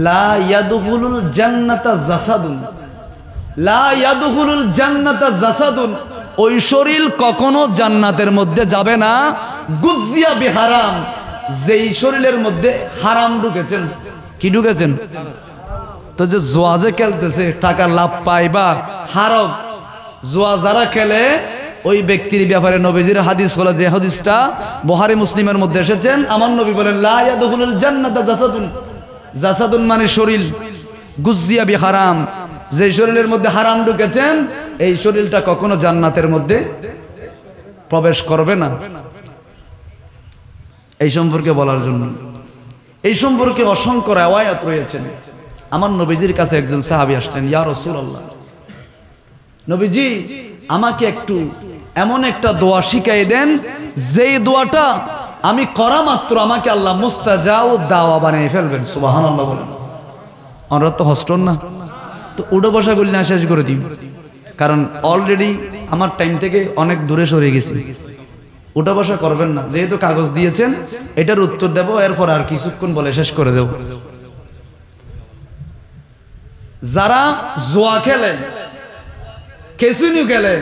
লা ইয়াদখুলুল জান্নাতা জাসাদুন, লা ইয়াদখুলুল জান্নাতা জাসাদুন, ওই শরীর কখনো জান্নাতের মধ্যে যাবে না গুজিয়া বিহারাম, যেই শরীরের মধ্যে হারাম ঢুকেছেন। কি ঢুকেছেন? তো যে জোয়া যে খেলতেছে টাকা লাভ পায় বা হারক, জোয়া যারা খেলে ওই ব্যক্তির ব্যাপারে নবীজির হাদিস হলো, যে হাদিসটা বুখারী মুসলিমের মধ্যে এসেছেন, আমার নবী বলেন লা ইয়াদখুলুল জান্নাতা জাসাদুন, জাসাদুন মানে শরীর, গুজিয়া বিহারাম, যে শরীরের মধ্যে হারাম ঢুকেছেন এই শরীরটা কখনো জান্নাতের মধ্যে প্রবেশ করবে না। এই সম্পর্কে বলার জন্য, এই সম্পর্কে অসংখ্য riwayat রয়েছে। আমার নবীজির কাছে একজন সাহাবী আসলেন, ইয়া রাসূলুল্লাহ, নবীজি আমাকে একটু এমন একটা দোয়া শিখাই দেন যেই দোয়াটা আমি করা মাত্র আমাকে আল্লাহ মুস্তাজাউ দাওয়া বানিয়ে ফেলবেন। সুবহানাল্লাহ বলেন। আমরা তো হস্টন না, তো উড়ো বসা করলে না শেষ করে দিই, কারণ অলরেডি আমার টাইম থেকে অনেক দূরে সরে গেছি। উঠা বসা করবেন না, যেহেতু কাগজ দিয়েছেন এটার উত্তর দেব, এরপর আর কিছুক্ষণ বলে শেষ করে দেব। যারা জুয়া খেলে, কেসিনো খেলে,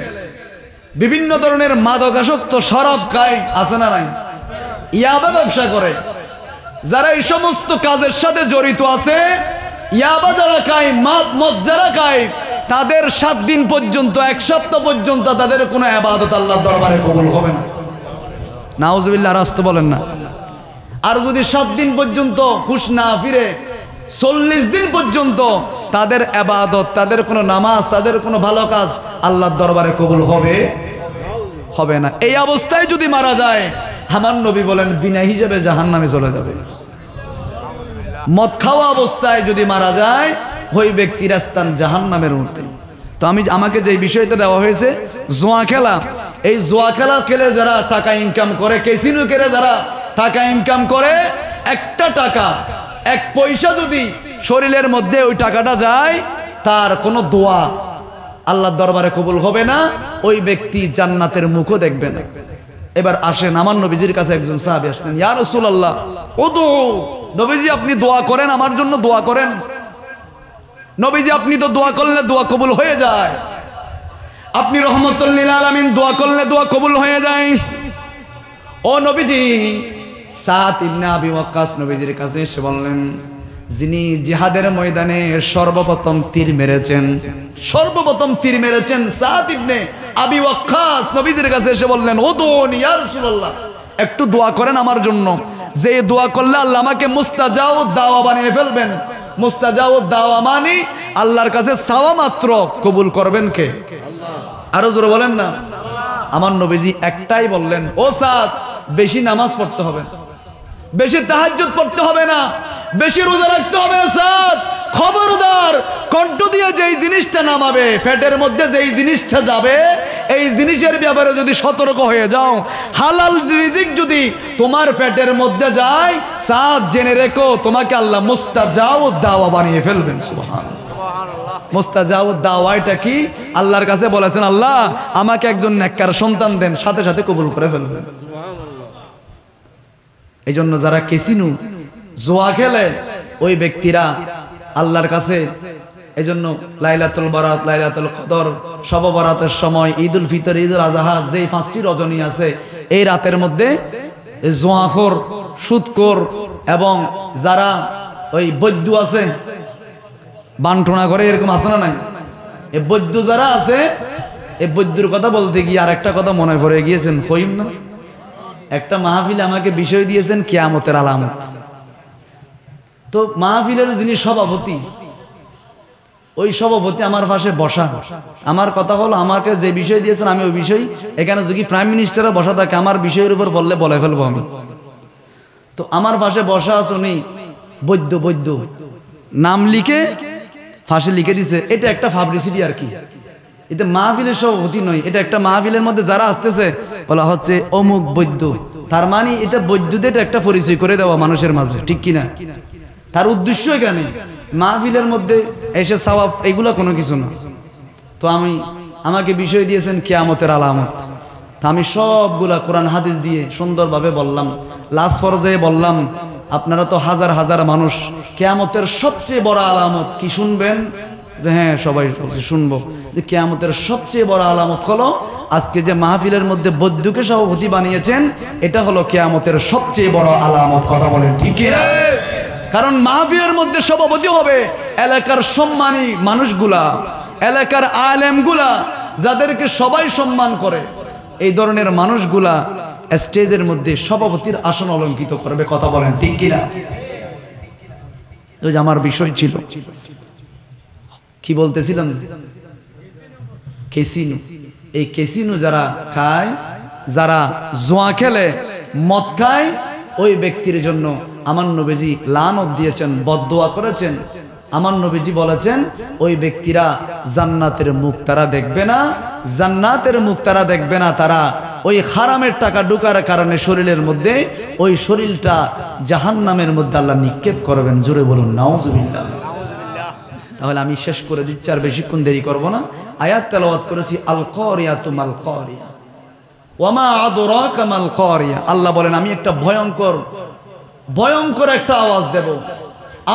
বিভিন্ন ধরনের মাদকাসক্ত শরাব খায়, আছে না নাই, ইয়াবা ব্যবসা করে, যারা এই সমস্ত কাজের সাথে জড়িত আছে, ইয়াবা যারা খায়, মদ যারা খায়, তাদের 7 দিন পর্যন্ত, 1 সপ্তাহ পর্যন্ত তাদের কোনো ইবাদত আল্লাহর দরবারে কবুল হবে না। নাউজুবিল্লাহ, রাস্ত বলেন না। আর যদি 7 দিন পর্যন্ত হুঁশ না ফিরে 40 দিন পর্যন্ত তাদের ইবাদত, তাদের কোনো নামাজ, তাদের কোনো ভালো কাজ আল্লাহর দরবারে কবুল হবে না। এই অবস্থায় যদি মারা যায়, আমার নবী বলেন বিনা হিসাবে জাহান্নামে চলে যাবে। মদ খাওয়া অবস্থায় যদি মারা যায়, ওই ব্যক্তির স্থান জাহান্নামের মধ্যে। তো আমাকে যে বিষয়টা দেওয়া হয়েছে জুয়া খেলা, এই জুয়া খেলা খেলে যারা টাকা ইনকাম করে, ক্যাসিনো খেলে যারা টাকা ইনকাম করে, একটা টাকা, 1 পয়সা যদি শরীরের মধ্যে ওই টাকাটা যায়, তার কোনো দোয়া আল্লাহর দরবারে কবুল হবে না, ওই ব্যক্তি জান্নাতের মুখও দেখবে না। এবার আসেন, আমার নবীজির কাছে একজন সাহাবী আসলেন, ইয়া রাসূলুল্লাহ উদু, নবীজি আপনি দোয়া করেন, আমার জন্য দোয়া করেন। নবীজি আপনি তো দোয়া করলে দোয়া কবুল হয়ে যায়, আপনি রহমতুল লিল আলামিন, দোয়া করলে দোয়া কবুল হয়ে যায়। ও নবীজি, সাদ ইবনে আবি ওয়াক্কাস নবীজির কাছে এসে বললেন, যিনি জিহাদের ময়দানে সর্বপ্রথম তীর মেরেছেন, সাদ ইবনে আবি ওয়াক্কাস নবীজির কাছে এসে বললেন, ও দুনি ইয়া রাসূলুল্লাহ, একটু দোয়া করেন আমার জন্য, যে দোয়া করলে আল্লাহ আমাকে মুস্তাজাউ দাওয়া বানিয়ে ফেলবেন। মুস্তাজাউ দাওয়া মানে আল্লাহর কাছে চাওয়া মাত্র কবুল করবেন কে? আল্লাহ। আরো জোরে বলেন না। আমার নবীজি একটাই বললেন, ও সাদ, বেশি নামাজ পড়তে হবে, বেশি তাহাজ্জুদ পড়তে হবে না, বেশি রোজা রাখতে হবে না সাদ, খবরদার কণ্ঠ দিয়ে যেই জিনিসটা নামাবে, পেটের মধ্যে যেই জিনিসটা যাবে, এই জিনিসের ব্যাপারে যদি সতর্ক হয়ে যাও, হালাল রিজিক যদি তোমার পেটের মধ্যে যায়, সাথ জেনে রেখো তোমাকে আল্লাহ মুস্তাজাউদ দাওয়া বানিয়ে ফেলবেন। সুবহানাল্লাহ। মুস্তাজাউদ দাওয়া এটা কি? আল্লাহর কাছে বলেছেন, আল্লাহ আমাকে একজন নেককার সন্তান দেন, সাথে সাথে কবুল করে ফেলবেন। এই জন্য যারা ক্যাসিনো জুয়া খেলে ওই ব্যক্তিরা আল্লাহর কাছে, এই জন্য লাইলাতুল বারাত, লাইলাতুল কদর, শবে বরাতের সময়, ঈদুল ফিতর, ঈদুল আযহা, যেই 5টি রজনী আছে, এই রাতের মধ্যে জুয়াখোর, সুদখোর এবং যারা ওই বৈদ্য আছে, বান্টনা করে, এরকম আছে না নাই? এই বৈদ্য যারা আছে, এই বৈদ্যর কথা বলতে গিয়ে আর একটা কথা মনে পড়ে গিয়েছেন, কইম না? একটা মাহফিলে আমাকে বিষয় দিয়েছেন কিয়ামতের আলামত। তো মাহফিলের যিনি সভাপতি, ওই সভাপতি আমার পাশে বসা। আমার কথা হলো, আমাকে যে বিষয় দিয়েছেন আমি ওই বিষয়, এখানে যদি প্রাইম মিনিস্টারও বসা থাকে আমার বিষয়ের উপর বললে বলে ফেলবো আমি। তো আমার পাশে বসা আছে উনি বৈদ্য নাম লিখে ফাঁসে লিখে দিছে। এটা একটা পাবলিসিটি আর কি, এটা মাহফিলের সভাপতি নয়, এটা একটা মাহফিলের মধ্যে যারা আসতেছে বলা হচ্ছে অমুক বৈদ্য। তার মানে এটা বৈদ্যদের একটা পরিচয় করে দেওয়া মানুষের মাঝে, ঠিক কিনা? তার উদ্দেশ্য এখানে মাহফিলের মধ্যে এসে সওয়াব, এগুলা কোনো কিছু না। তো আমাকে বিষয় দিয়েছেন কিয়ামতের আলামত। তা আমি সবগুলা কোরআন হাদিস দিয়ে সুন্দরভাবে বললাম। লাস্ট পর্যায়ে বললাম, আপনারা তো হাজার হাজার মানুষ, কিয়ামতের সবচেয়ে বড় আলামত কি শুনবেন? যে হ্যাঁ সবাই শুনবো। যে কিয়ামতের সবচেয়ে বড় আলামত হলো আজকে যে মাহফিলের মধ্যে বৈদ্যকে সভাপতি বানিয়েছেন, এটা হলো কিয়ামতের সবচেয়ে বড় আলামত। কথা বলেন ঠিক কিনা? কারণ মাহফিলের মধ্যে সভাপতি হবে এলাকার সম্মানী মানুষগুলা, এলাকার আলেমগুলা, যাদেরকে সবাই সম্মান করে, এই ধরনের মানুষগুলা স্টেজের মধ্যে সভাপতির আসন অলঙ্কিত করবে। কথা বলেন ঠিক কিনা? ওই যে আমার বিষয় ছিল, কি বলতেছিলাম, ক্যাসিনো। এই ক্যাসিনো যারা খায়, যারা জুয়া খেলে, মদ খায়, ওই ব্যক্তির জন্য আমার নবীজি লানত দিয়েছেন, বদদোয়া করেছেন। আমার নবীজি বলেছেন ওই ব্যক্তিরা জান্নাতের মুখ তারা দেখবে না, জান্নাতের মুখ তারা দেখবে না। তারা ওই হারামের টাকা ঢুকার কারণে শরীরের মধ্যে ওই শরীরটা জাহান্নামের মধ্যে আল্লাহ নিক্ষেপ করবেন। জোরে বলুন নাউজুবিল্লাহ। তাহলে আমি শেষ করে দিচ্ছি, আর বেশিক্ষণ দেরি করব না। আয়াত তেলাওয়াত করেছি, আল কারিয়াতু মাল কারিয়া ওয়ামা আদরাকা মাল কারিয়া। আল্লাহ বলেন আমি একটা ভয়ঙ্কর একটা আওয়াজ দেব।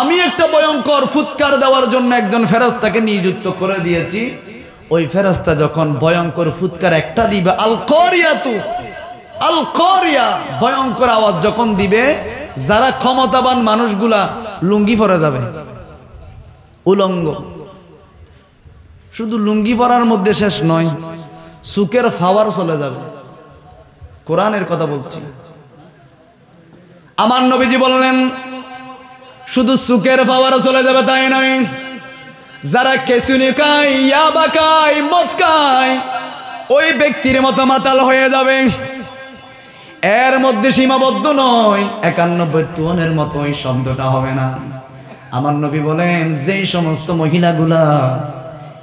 আমি একটা ভয়ঙ্কর ফুৎকার দেওয়ার জন্য একজন ফেরেশতাকে নিযুক্ত করে দিয়েছি। ওই ফেরেশতা যখন ভয়ঙ্কর ফুৎকার একটা দিবে, আল কারিয়াতু, আল কারিয়া, ভয়ঙ্কর আওয়াজ যখন দিবে, যারা ক্ষমতাবান মানুষগুলা লুঙ্গি পরে যাবে, উলঙ্গ। শুধু লুঙ্গি পরার মধ্যে শেষ নয়, সুকের ফাওয়ার চলে যাবে। কোরআনের কথা বলছি। আমার নবীজি বললেন শুধু সুকের ফাওয়ার চলে যাবে তাই নয়, যারা ক্যাসিনো খায়, ইয়াবা খায়, মদ খায়, ওই ব্যক্তির মতো মাতাল হয়ে যাবে। এর মধ্যে সীমাবদ্ধ নয়, 91 টনের মতো ওই শব্দটা হবে না। আমার নবী বলেন যেই সমস্ত মহিলাগুলা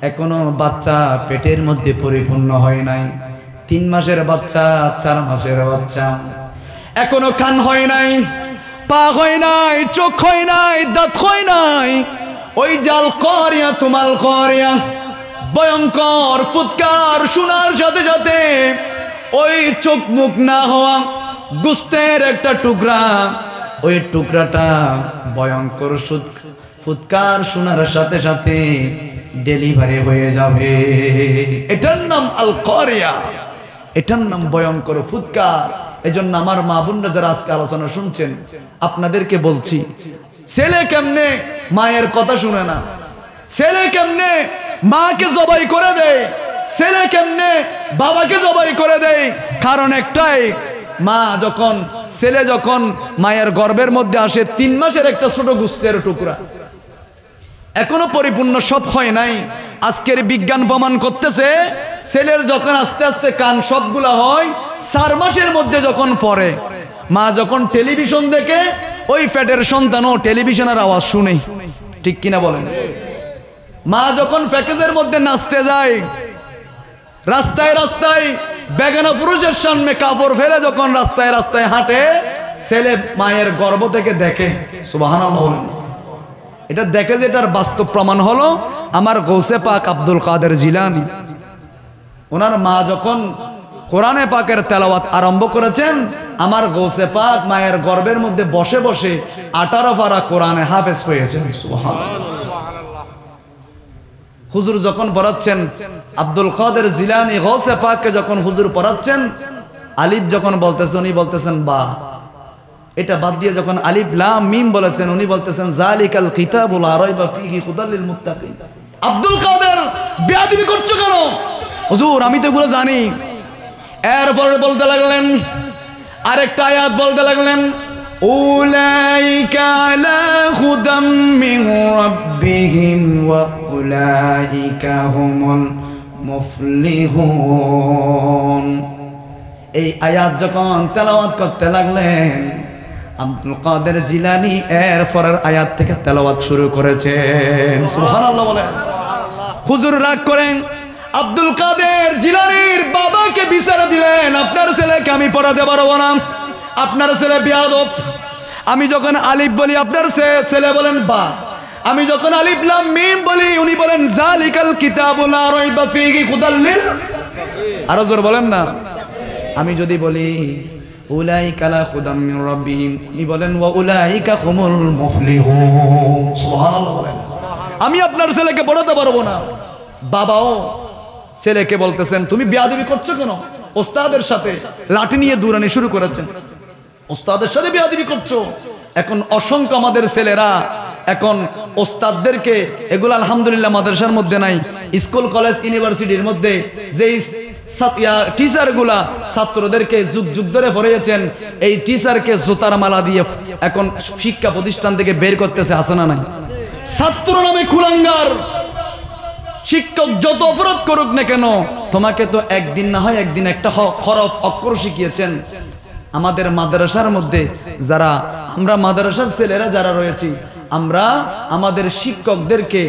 এখনো বাচ্চা পেটের মধ্যে পরিপূর্ণ হয় নাই, 3 মাসের বাচ্চা, 4 মাসের বাচ্চা, এখনো কান হয় নাই, পা হয় নাই, চোখ হয় নাই, দাঁত হয় নাই, ওই জাল করিয়া তুমাল করিয়া ভয়ঙ্কর ফুৎকার শোনার সাথে সাথে ওই চোখ মুখ না হওয়া গোস্তের একটা টুকরা, ওই টুকরাটা ভয়ঙ্কর ফুৎকার শোনার সাথে সাথে ডেলিভারি হয়ে যাবে। এটার নাম আল কারিয়া, এটার নাম ভয়ঙ্কর ফুৎকার। এজন্য আমার মা বোনরা যারা আজকে আলোচনা শুনছেন, আপনাদেরকে বলছি, ছেলে কেমনে মায়ের কথা শুনে না, ছেলে কেমনে মাকে জবাই করে দেয়, ছেলে কেমনে বাবাকে জবাই করে দেয়, কারণ একটাই, মা যখন, ছেলে যখন মায়ের গর্ভের মধ্যে আসে, 3 মাসের একটা ছোট গোস্তের টুকরা, এখনো পরিপূর্ণ সব হয় নাই। আজকের বিজ্ঞান প্রমাণ করতেছে ছেলের যখন আস্তে আস্তে কান সবগুলা হয়, 4 মাসের মধ্যে যখন পড়ে, মা যখন টেলিভিশন দেখে ওই পেটের সন্তানও টেলিভিশনের আওয়াজ শুনে, ঠিক কিনা বলেন? মা যখন প্যাকেজের মধ্যে নাচতে যায়, রাস্তায় রাস্তায় বেগানা পুরুষের সামনে কাপড় ফেলে যখন রাস্তায় রাস্তায় হাঁটে, ছেলে মায়ের গর্ভ থেকে দেখে, সুবহানাল্লাহ বলেন। এটা দেখে যে এটার বাস্তব প্রমাণ হলো আমার গৌসে পাক আব্দুল কাদের জিলানী। ওনার মা যখন কোরআনে পাকের তেলাওয়াত আরম্ভ করেছেন, আমার গৌসে পাক মায়ের গর্ভের মধ্যে বসে বসে 18 পারা কোরআনে হাফেজ হয়েছেন, সুবহানাল্লাহ। হুজুর যখন পড়াচ্ছেন, আব্দুল কাদের জিলানী গৌসে পাককে যখন হুজুর পড়াচ্ছেন, আলিফ যখন বলতেছেন উনি বলতেছেন বা, এটা বাদ দিয়ে যখন আলিফ লাম মিম বলেছেন উনি বলতেছেন যালিকাল কিতাবুল লা রাইবা ফীহি হুদাল লিল মুত্তাকিন। আব্দুল কাদের বেয়াদবি করছো কেন? হুজুর আমি তো এগুলো জানি। এরপর বলতে লাগলেন, আরেকটা আয়াত বলতে লাগলেন, উলাইকা আলা হুদাম মিন রাব্বিহিম ওয়া উলাইকা হুমুল মুফলিহুন। এই আয়াত যখন তেলাওয়াত করতে লাগলেন, আব্দুল কাদের জিলানী এর পরের আয়াত থেকে তেলাওয়াত শুরু করেছেন, সুবহানাল্লাহ বলেন। হুজুর রাগ করেন, আব্দুল কাদের জিলানীর বাবাকে বিচার দিলেন, আপনার ছেলেকে আমি পড়াতে পারবো না, আপনার ছেলে বেয়াদব। আমি যখন আলিফ বলি আপনার ছেলে বলেন বা, আমি যখন আলিফ লাম মিম বলি উনি বলেন যালিকাল কিতাবুল লা রাইবা ফীহি হুদাল লিল, আরো জোর বলেন না। আমি যদি বলি উলাইকা লা হুদাম মিন রাব্বিহিম, উনি বলেন ওয়া উলাইকা হুমুল মুফলিহুন, সুবহানাল্লাহ বলেন। আমি আপনার ছেলেকে পড়াতে পারবো না। বাবাও ছেলেকে বলতেছেন তুমি বেয়াদবি করছো কেন? ওস্তাদের সাথে লাঠি নিয়ে দৌড়ানি শুরু করেছেন, ওস্তাদের সাথে বেয়াদবি করছো। এখন অসংখ্য আমাদের ছেলেরা এখন ওস্তাদদেরকে, এগুলো আলহামদুলিল্লাহ মাদ্রাসার মধ্যে নাই, স্কুল কলেজ ইউনিভার্সিটির মধ্যে যেই টিচার গুলা ছাত্রদেরকে যুগ যুগ ধরে পড়িয়েছেন, এই টিচারকে জোতার মালা দিয়ে এখন শিক্ষা প্রতিষ্ঠান থেকে বের করতেছে, আছে না নাই? ছাত্র নামে কুলাঙ্গার। শিক্ষক যত অপরাধ করুক না কেন, তোমাকে তো একদিন না হয় একদিন একটা হরফ অক্ষর শিখিয়েছেন। আমাদের মাদ্রাসার মধ্যে যারা, আমরা মাদ্রাসার ছেলেরা যারা রয়েছি, আমরা আমাদের শিক্ষকদেরকে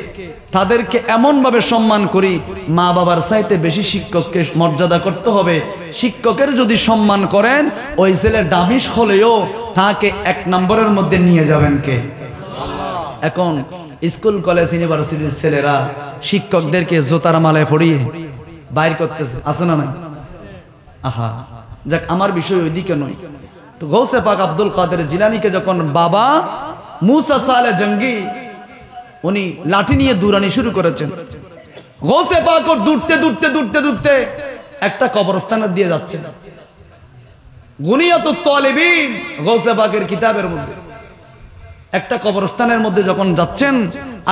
তাদেরকে এমন ভাবে সম্মান করি, মা বাবার চাইতে বেশি শিক্ষককে মর্যাদা করতে হবে। শিক্ষকের যদি সম্মান করেন, ওই ছেলে ডামিশ হলেও তাকে 1 নম্বরের মধ্যে নিয়ে যাবেন কে? এখন স্কুল কলেজ ইউনিভার্সিটির ছেলেরা শিক্ষকদেরকে জোতার মালায় পড়িয়ে বাইর করতেছে, আছে না নাই? আহা, যাক, আমার বিষয় ওইদিকে নয়। তো গৌসে পাক আব্দুল কাদের জিলানীকে যখন বাবা মুসা সালে জঙ্গি উনি লাঠি নিয়ে দৌড়ানি শুরু করেছেন, গৌসে পাক দূরতে দূরতে দূরতে দূরতে একটা কবরস্থানে দিয়ে যাচ্ছেন। গুনিয়াতুত তালিবিন গৌসে পাকের কিতাবের মধ্যে একটা কবরস্থানের মধ্যে যখন যাচ্ছেন,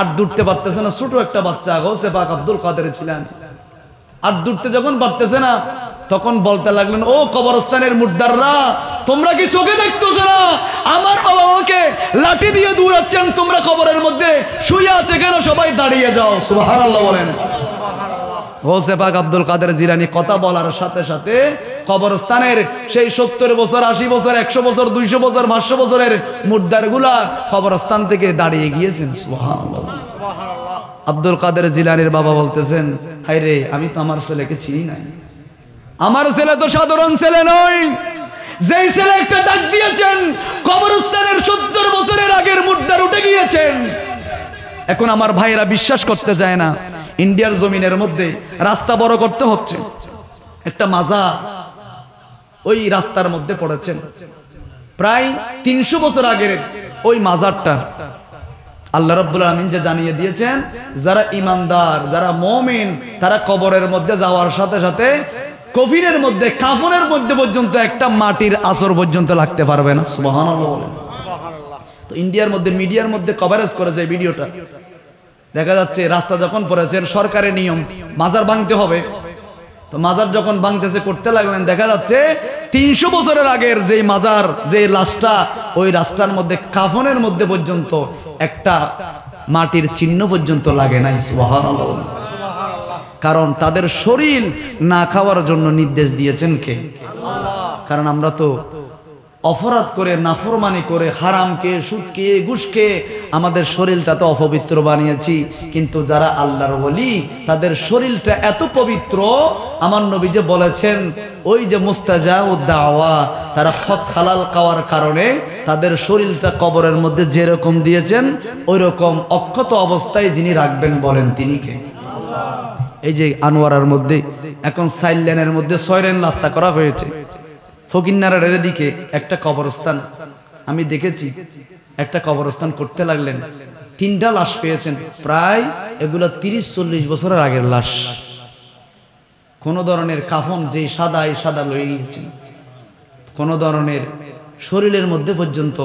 আর দূরতে পারতেছে না, ছোট একটা বাচ্চা গৌসে পাক আব্দুল কাদের জিলানী, আর দূরতে যখন পারতেছে না, তখন বলতে লাগলেন, ও কবরস্থানের মুর্দাররা, তোমরা কি চোখে দেখতেছ না আমার বাবা আমাকে লাঠি দিয়ে দৌড়াচ্ছেন, তোমরা কবরের মধ্যে শুয়ে আছে কেন? সবাই দাঁড়িয়ে যাও, সুবহানাল্লাহ বলেন। গৌসে পাক আব্দুল কাদের জিলানী কথা বলার সাথে সাথে কবরস্থানের সেই 70 বছর 80 বছর 100 বছর 200 বছর 500 বছরের মুর্দারগুলা কবরস্থান থেকে দাঁড়িয়ে গিয়েছেন, সুবহানাল্লাহ। আব্দুল কাদের জিলানীর বাবা বলতেছেন, হায় রে, আমি তো আমার ছেলেকে চিনি নাই, আমার ছেলে তো সাধারণ ছেলে নয়, যেই ছেলে একটা ডাক দিয়েছেন কবরস্থানের 70 বছরের আগের মুর্দার উঠে গিয়েছেন। এখন আমার ভাইরা বিশ্বাস করতে চায় না, ইন্ডিয়ার জমিনের মধ্যে রাস্তা বড় করতে হচ্ছে, একটা মাজার ওই রাস্তার মধ্যে পড়েছেন, প্রায় 300 বছর আগের ওই মাজারটা আল্লাহ রাব্বুল আলামিন যে জানিয়ে দিয়েছেন, যারা ইমানদার, যারা মুমিন, তারা কবরের মধ্যে যাওয়ার সাথে সাথে কফিনের মধ্যে, কাফনের মধ্যে পর্যন্ত একটা মাটির আসর পর্যন্ত লাগতে পারবে না, সুবহানাল্লাহ। তো ইন্ডিয়ার মধ্যে মিডিয়ার মধ্যে কভারেজ করেছে এই ভিডিওটা, দেখা যাচ্ছে রাস্তা যখন পড়েছেন, সরকারের নিয়ম মাজার ভাঙতে হবে, তো মাজার যখন ভাঙতেছে করতে লাগলেন, দেখা যাচ্ছে 300 বছরের আগের যে মাজার, যে লাশটা, ওই রাস্তার মধ্যে কাফনের মধ্যে পর্যন্ত একটা মাটির চিহ্ন পর্যন্ত লাগে নাই, সুবহানাল্লাহ। কারণ তাদের শরীর না খাওয়ার জন্য নির্দেশ দিয়েছেন কে? আল্লাহ। কারণ আমরা তো অপরাধ করে, নাফরমানি করে, হারামকে, সুদকে, ঘুষকে আমাদের শরীরটা তো অপবিত্র বানিয়েছি। কিন্তু যারা আল্লাহর ওলি তাদের শরীরটা এত পবিত্র, আমার নবী যে বলেছেন ওই যে মুস্তাজাউদ দাওয়া, তারা হক হালাল খাওয়ার কারণে তাদের শরীরটা কবরের মধ্যে যেরকম দিয়েছেন ওই রকম অক্ষত অবস্থায় যিনি রাখবেন বলেন তিনি কে? এই যে আনোয়ারার মধ্যে এখন 4 লেনের মধ্যে 6 লেন রাস্তা করা হয়েছে। ফকিন্নারের দিকে একটা কবরস্থান আমি দেখেছি, একটা কবরস্থান করতে লাগলেন, 3টা লাশ পেয়েছেন, প্রায় এগুলো 30-40 বছরের আগের লাশ। কোন ধরনের কাফন যে সাদা, এই সাদা লয়ে গিয়েছেন, কোন ধরনের শরীরের মধ্যে পর্যন্ত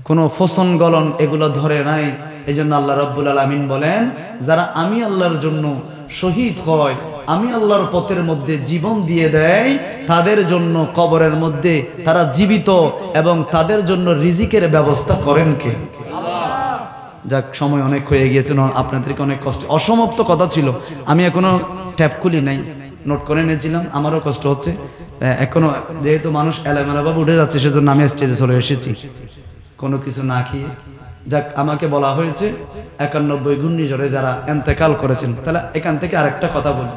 কোনো ফসন গলন এগুলো ধরে নাই। এই জন্য আল্লাহ রাব্বুল আলামিন বলেন, যারা আমি আল্লাহর জন্য শহীদ হয়, আমি আল্লাহর পথের মধ্যে জীবন দিয়ে দেয়, তাদের জন্য কবরের মধ্যে তারা জীবিত এবং তাদের জন্য রিজিকের ব্যবস্থা করেন কে? যাক, সময় অনেক হয়ে গিয়েছে, আপনাদেরকে অনেক কষ্ট, অসমাপ্ত কথা ছিল, আমি এখনো ট্যাপ খুলি নাই, নোট করে নিয়েছিলাম, আমারও কষ্ট হচ্ছে এখনো, যেহেতু মানুষ এলামেলাভাবে উঠে যাচ্ছে সেজন্য আমি স্টেজে চলে এসেছি কোনো কিছু না খেয়ে। যাক, আমাকে বলা হয়েছে 91 ঘূর্ণিঝড়ে যারা এন্তেকাল করেছেন, তাহলে এখান থেকে আরেকটা কথা বলি,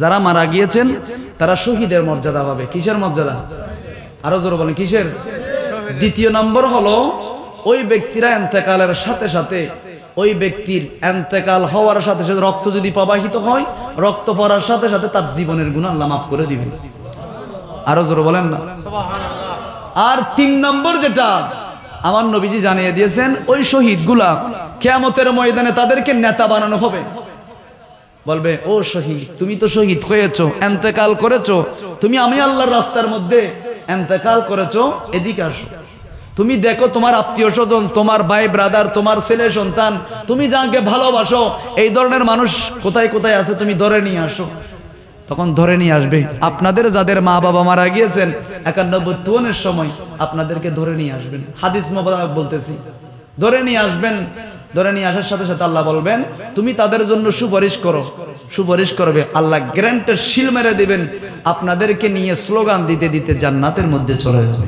যারা মারা গিয়েছেন তারা শহীদের মর্যাদা পাবে। কিসের মর্যাদা? আরো জোরে বলেন, কিসের? দ্বিতীয় নম্বর হলো ওই ব্যক্তিরা এন্তেকালের সাথে সাথে, ওই ব্যক্তির এন্তেকাল হওয়ার সাথে সাথে রক্ত যদি প্রবাহিত হয়, রক্ত পড়ার সাথে সাথে তার জীবনের গুনাহ আল্লাহ মাফ করে দিবেন। আরো জোরে বলেন না সুবহানাল্লাহ। আর 3 নম্বর যেটা আমার নবীজি জানিয়ে দিয়েছেন, ওই শহীদগুলা কিয়ামতের ময়দানে তাদেরকে নেতা বানানো হবে। বলবে, ও শহীদ, তুমি তো শহীদ হয়েছো, এন্তেকাল করেছো, তুমি আমি আল্লাহর রাস্তার মধ্যে এন্তেকাল করেছো, এদিকে আসো, তুমি দেখো তোমার আত্মীয় স্বজন, তোমার ভাই ব্রাদার, তোমার ছেলে সন্তান, তুমি যাকে ভালোবাসো, এই ধরনের মানুষ কোথায় কোথায় আছে, তুমি ধরে নিয়ে আসো। তখন ধরে নিয়ে আসবে। আপনাদের যাদের মা বাবা মারা গিয়েছেন 91-52 সময়, আপনাদেরকে ধরে নিয়ে আসবেন, হাদিস মোবারক বলতেছি, ধরে নিয়ে আসবেন। ধরে নিয়ে আসার সাথে সাথে আল্লাহ বলবেন, তুমি তাদের জন্য সুপারিশ করো। সুপারিশ করবে, আল্লাহ গ্যারান্টেড শিল মেরে দিবেন, আপনাদেরকে নিয়ে স্লোগান দিতে দিতে জান্নাতের মধ্যে চলে যাবে।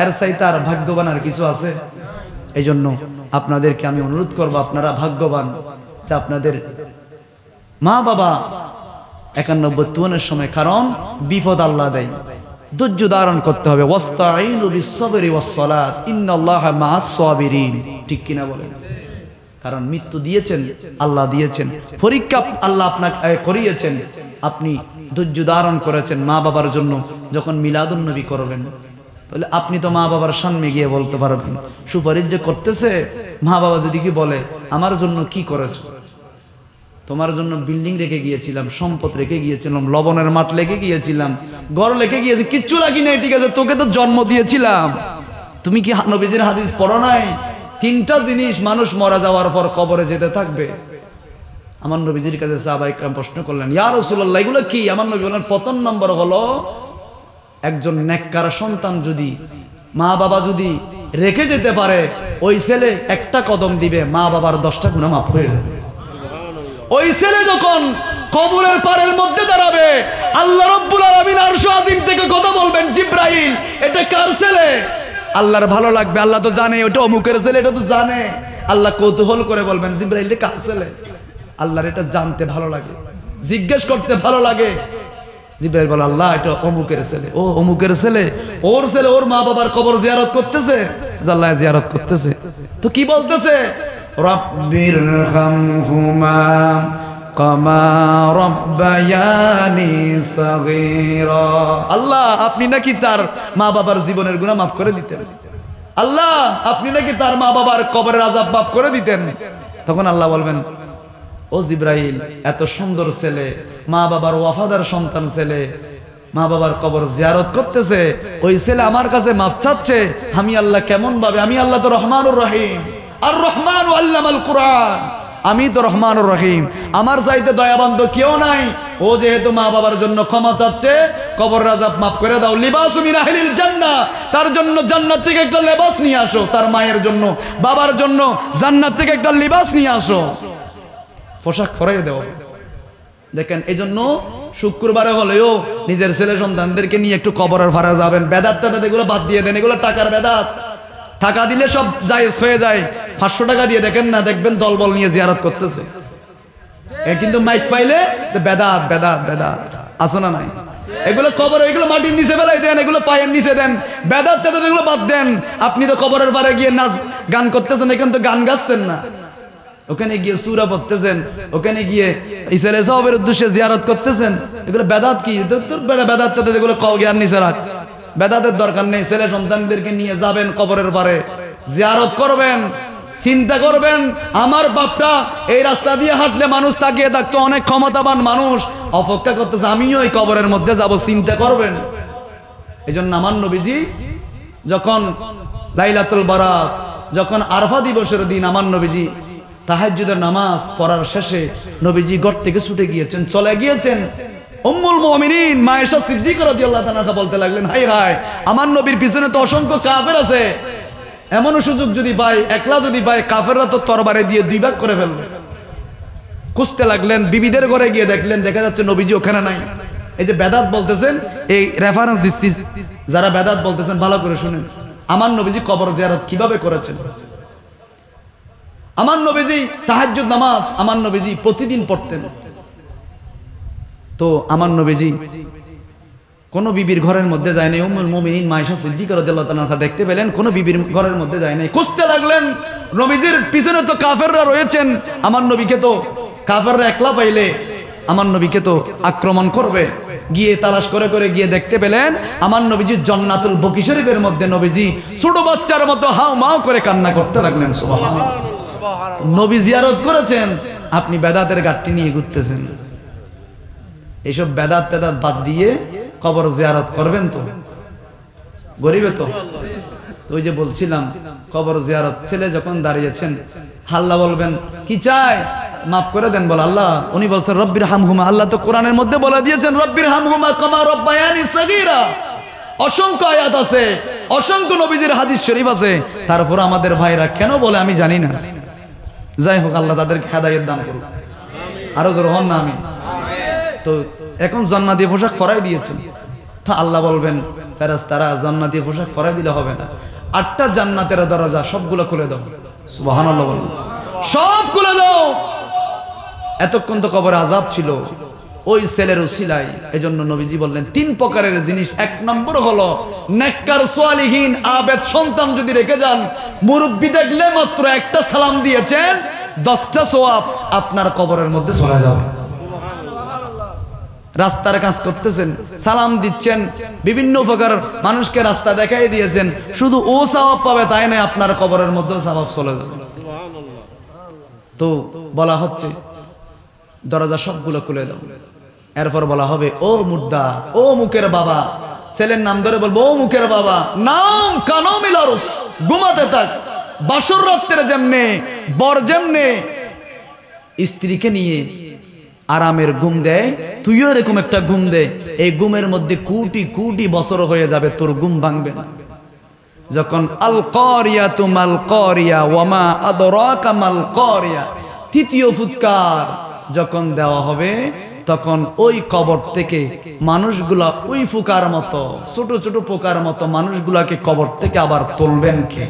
এর চাইতে আর ভাগ্যবান আর কিছু আছে? এই জন্য আপনাদেরকে আমি অনুরোধ করবো, আপনারা ভাগ্যবান যে আপনাদের মা বাবা 91-52 সময়, কারণ বিপদ আল্লাহ দেয়, ধৈর্য ধারণ করতে হবে। ওয়াস্তাঈনু বিস-সাবরি ওয়াস-সালাত ইন্নাল্লাহা মা'আস-সাবিরিন, ঠিক কিনা বলেন? কারণ মৃত্যু দিয়েছেন আল্লাহ, দিয়েছেন পরীক্ষা আল্লাহ আপনাকে করিয়েছেন, আপনি ধৈর্য ধারণ করেছেন মা বাবার জন্য। যখন মিলাদুন নবী করবেন, তাহলে আপনি তো মা বাবার সামনে গিয়ে বলতে পারবেন, সুপারিশ যে করতেছে, মা বাবা যদি কি বলে, আমার জন্য কি করেছো? তোমার জন্য বিল্ডিং রেখে গিয়েছিলাম, সম্পদ রেখে গিয়েছিলাম, লবণের মাঠ রেখে গিয়েছিলাম, ঘর রেখে গিয়েছি, কিচ্ছু রাখি নাই, ঠিক আছে, তোকে তো জন্ম দিয়েছিলাম। তুমি কি নবীজির হাদিস পড়ো নাই? 3টা জিনিস মানুষ মারা যাওয়ার পর কবরে যেতে থাকবে। আমার নবীজির কাছে সাহাবায়ে কেরাম প্রশ্ন করলেন, ইয়া রাসূলুল্লাহ, এগুলো কি? আমার নবী বললেন, প্রথম নম্বর হলো, একজন নেককার সন্তান যদি, মা বাবা যদি রেখে যেতে পারে, ওই ছেলে একটা কদম দিবে, মা বাবার 10টা গুনাহ মাফ হয়ে যাবে। ওই ছেলে যখন কবরের পারের মধ্যে দাঁড়াবে, আল্লাহ রাব্বুল আলামিন আরশ আজিম থেকে কথা বলবেন, জিবরাইল, এটা কার ছেলে? আল্লাহর ভালো লাগবে, আল্লাহ তো জানে ওটা অমুকের ছেলে, এটা তো জানে। আল্লাহ কৌতূহল করে বলবেন, জিবরাইল, এটা কার ছেলে? আল্লাহর এটা জানতে ভালো লাগে, জিজ্ঞেস করতে ভালো লাগে। জিবরাইল বলে, আল্লাহ, এটা অমুকের ছেলে। ও অমুকের ছেলে, ওর ছেলে ওর মা বাবার কবর জিয়ারত করতেছে, আল্লাহ জিয়ারত করতেছে। তো কি বলতেছে? রাব্বিরহামহুমা কামা রাব্বায়ানি সাগীরা। আল্লাহ, আপনি নাকি তার মা বাবার জীবনের গুনাহ মাফ করে দিতেন। আল্লাহ, আপনি নাকি তার মা বাবার কবরের আযাব মাফ করে দিতেন। তখন আল্লাহ বলবেন, ও জিবরাইল, এত সুন্দর ছেলে, মা বাবার ওয়াফাদার সন্তান ছেলে, মা বাবার কবর জিয়ারত করতেছে, ওই ছেলে আমার কাছে মাফ চাচ্ছে, আমি আল্লাহ কেমন ভাবে? আমি আল্লাহ তো রহমানুর রহিম, আর রহমান আল্লামাল কুরআন, আমি তো রহমানুর রহিম, আমার চাইতে দয়াবান তো কেউ নাই। ও যেহেতু মা বাবার জন্য ক্ষমা চাচ্ছে, কবর আযাব মাফ করে দাও। লিবাসু মিন আহলিল জান্নাহ, তার জন্য জান্নাত থেকে একটা লেবাস নিয়ে আসো, তার মায়ের জন্য, বাবার জন্য জান্নাত থেকে একটা লিবাস নিয়ে আসো, পোশাক পরিয়ে দাও। দেখেন, এই জন্য শুক্রবারে হলেও নিজের ছেলে সন্তানদেরকে নিয়ে একটু কবরের ফাড়া যাবেন। বেদাত টেদাত এগুলো বাদ দিয়ে দেন, এগুলো টাকার বেদাত। টাকা দিলে সব জায়েজ হয়ে যায়। 500 টাকা দিয়ে দেখেন না, দেখবেন দলবল নিয়ে জিয়ারত করতেছে। কিন্তু মাইক পাইলে বেদাত বেদাত বেদাত আছে না নাই? এগুলো কবর, এগুলো মাটির নিচে ফেলাই দেন, এগুলো পায়ের নিচে দেন। বেদাত টেদাত এগুলো বাদ দেন। আপনি তো কবরের পারে গিয়ে নাচ গান করতেছেন, এখানে তো গান গাচ্ছেন না। ওখানে গিয়ে সূরা পড়তেছেন, ওখানে গিয়ে ইসরায়েল সাহাবের উদ্দেশ্যে জিয়ারত করতেছেন। এগুলো বেদাত কি? বেদাত টেদাত এগুলো জ্ঞান নিচে রাখ। বেদাতের দরকার নেই। ছেলে সন্তানদেরকে নিয়ে যাবেন কবরের পারে, জিয়ারত করবেন, চিন্তা করবেন আমার বাপটা এই রাস্তা দিয়ে হাঁটলে মানুষ তাকিয়ে থাকতো, অনেক ক্ষমতাবান মানুষ অপেক্ষা করতেছে, আমিও এই কবরের মধ্যে যাব, চিন্তা করবেন। এই জন্য আমার নবীজি যখন লাইলাতুল বারাত, যখন আরফা দিবসের দিন, আমার নবীজি তাহাজ্জুদের নামাজ পড়ার শেষে নবীজি ঘর থেকে ছুটে গিয়েছেন, চলে গিয়েছেন। উম্মুল মুমিনিন মা আয়েশা সিদ্দিকা রাদিয়াল্লাহু তাআলা বলতে লাগলেন, হায় হায়, আমার নবীর পিছনে তো অসংখ্য কাফের আছে। এমন সুযোগ যদি পায়, একলা যদি পায়, কাফেররা তো তরবারে দিয়ে 2 ভাগ করে ফেলবে। খুঁজতে লাগলেন, বিবিদের ঘরে গিয়ে দেখলেন, দেখা যাচ্ছে নবীজি ওখানে নাই। এই যে বেদাত বলতেছেন, এই রেফারেন্স দিচ্ছি, যারা বেদাত বলতেছেন ভালো করে শুনেন। আমার নবীজি কবর জিয়ারত কিভাবে করেছেন? আমার নবীজি তাহাজ্জুদ নামাজ আমার নবীজি প্রতিদিন পড়তেন। তো আমার নবীজি কোন বিবির ঘরের মধ্যে যায় নাই। উম্মুল মুমিনিন মা আয়েশা সিদ্দিকা রাদিয়াল্লাহু তাআলা দেখতে পেলেন কোন বিবির ঘরের মধ্যে যায় নাই। খুঁজতে লাগলেন, নবীজির পিছনে তো কাফেররা রয়েছেন, আমার নবীকে তো কাফেররা একলা পাইলে আমার নবীকে তো আক্রমণ করবে। গিয়ে তালাশ করে করে গিয়ে দেখতে পেলেন আমার নবীজি জান্নাতুল বকি শরীফের মধ্যে নবীজি ছোট বাচ্চার মতো হাউ মাউ করে কান্না করতে লাগলেন। সুবহানাল্লাহ, নবী জিয়ারত করেছেন, আপনি বেদাতের গাঁটটি নিয়ে ঘুরতেছেন। এইসব বেদাত তেদাত বাদ দিয়ে কবর জিয়ারত করবেন তো, গরিবে তো। ওই যে বলছিলাম কবর জিয়ারত, ছেলে যখন দাঁড়িয়েছেন, আল্লাহ বলবেন কি চাই, মাফ করে দেন। বল আল্লাহ, উনি বলছেন রব্বির হামহুমা, আল্লাহ তো কোরআনের মধ্যে বলে দিয়েছেন রব্বির হামহুমা কামা রব্বায়ানি সাগীরা। অসংখ্য আয়াত আছে, অসংখ্য নবীজির হাদিস শরীফ আছে। তারপর আমাদের ভাইরা কেন বলে আমি জানি না। যাই হোক, আল্লাহ তাদেরকে হেদায়েত দান করুক। আরো জোর হন না আমি। তো এখন জান্নাতি পোশাক পরাই দিয়েছেন, তো আল্লাহ বলবেন ফেরেশতারা জান্নাতি পোশাক পরাই দিলে হবে না, 8টা জান্নাতের দরজা সবগুলো খুলে দাও। সুবহানাল্লাহ বলুন, সব খুলে দাও। এতক্ষণ তো কবরে আযাব ছিল ওই ছেলের উসিলায়। এজন্য নবীজি বললেন 3 প্রকারের জিনিস। 1 নম্বর হলো নেককার সালিহিন আবেদ সন্তান যদি রেখে যান, মুরব্বি দেখলে মাত্র একটা সালাম দিয়েছেন, 10টা সওয়াব আপনার কবরের মধ্যে চলে যাবে। রাস্তার কাজ করতেছেন, সালাম দিচ্ছেন, বিভিন্ন উপকার মানুষকে রাস্তা দেখাই দিয়েছেন, শুধু ও সওয়াব পাবে তাই নয়, আপনার কবরের মধ্যেও সওয়াব চলে যাবে। তো বলা হচ্ছে দরজা সবগুলো খুলে দাও। এরপর বলা হবে ও মুর্দা, ও মুখের বাবা, ছেলের নাম ধরে বলবো ও মুখের বাবা, নাম কানমিল আরস, ঘুমাতে থাক। বাসর রাত্রে যেমনে বর যেমনে স্ত্রীকে নিয়ে আরামের ঘুম দেয়, তুইও এরকম একটা ঘুম দে। এই ঘুমের মধ্যে কোটি কোটি বছর হয়ে যাবে, তোর ঘুম ভাঙবে না। যখন আল কারিয়াতু মাল কারিয়া ওয়া মা আদরাকা মাল কারিয়া, তৃতীয় ফুৎকার যখন দেওয়া হবে, তখন ওই কবর থেকে মানুষগুলা ওই ফুকার মতো, ছোট ছোট পোকার মতো মানুষগুলাকে কবর থেকে আবার তুলবেন কে?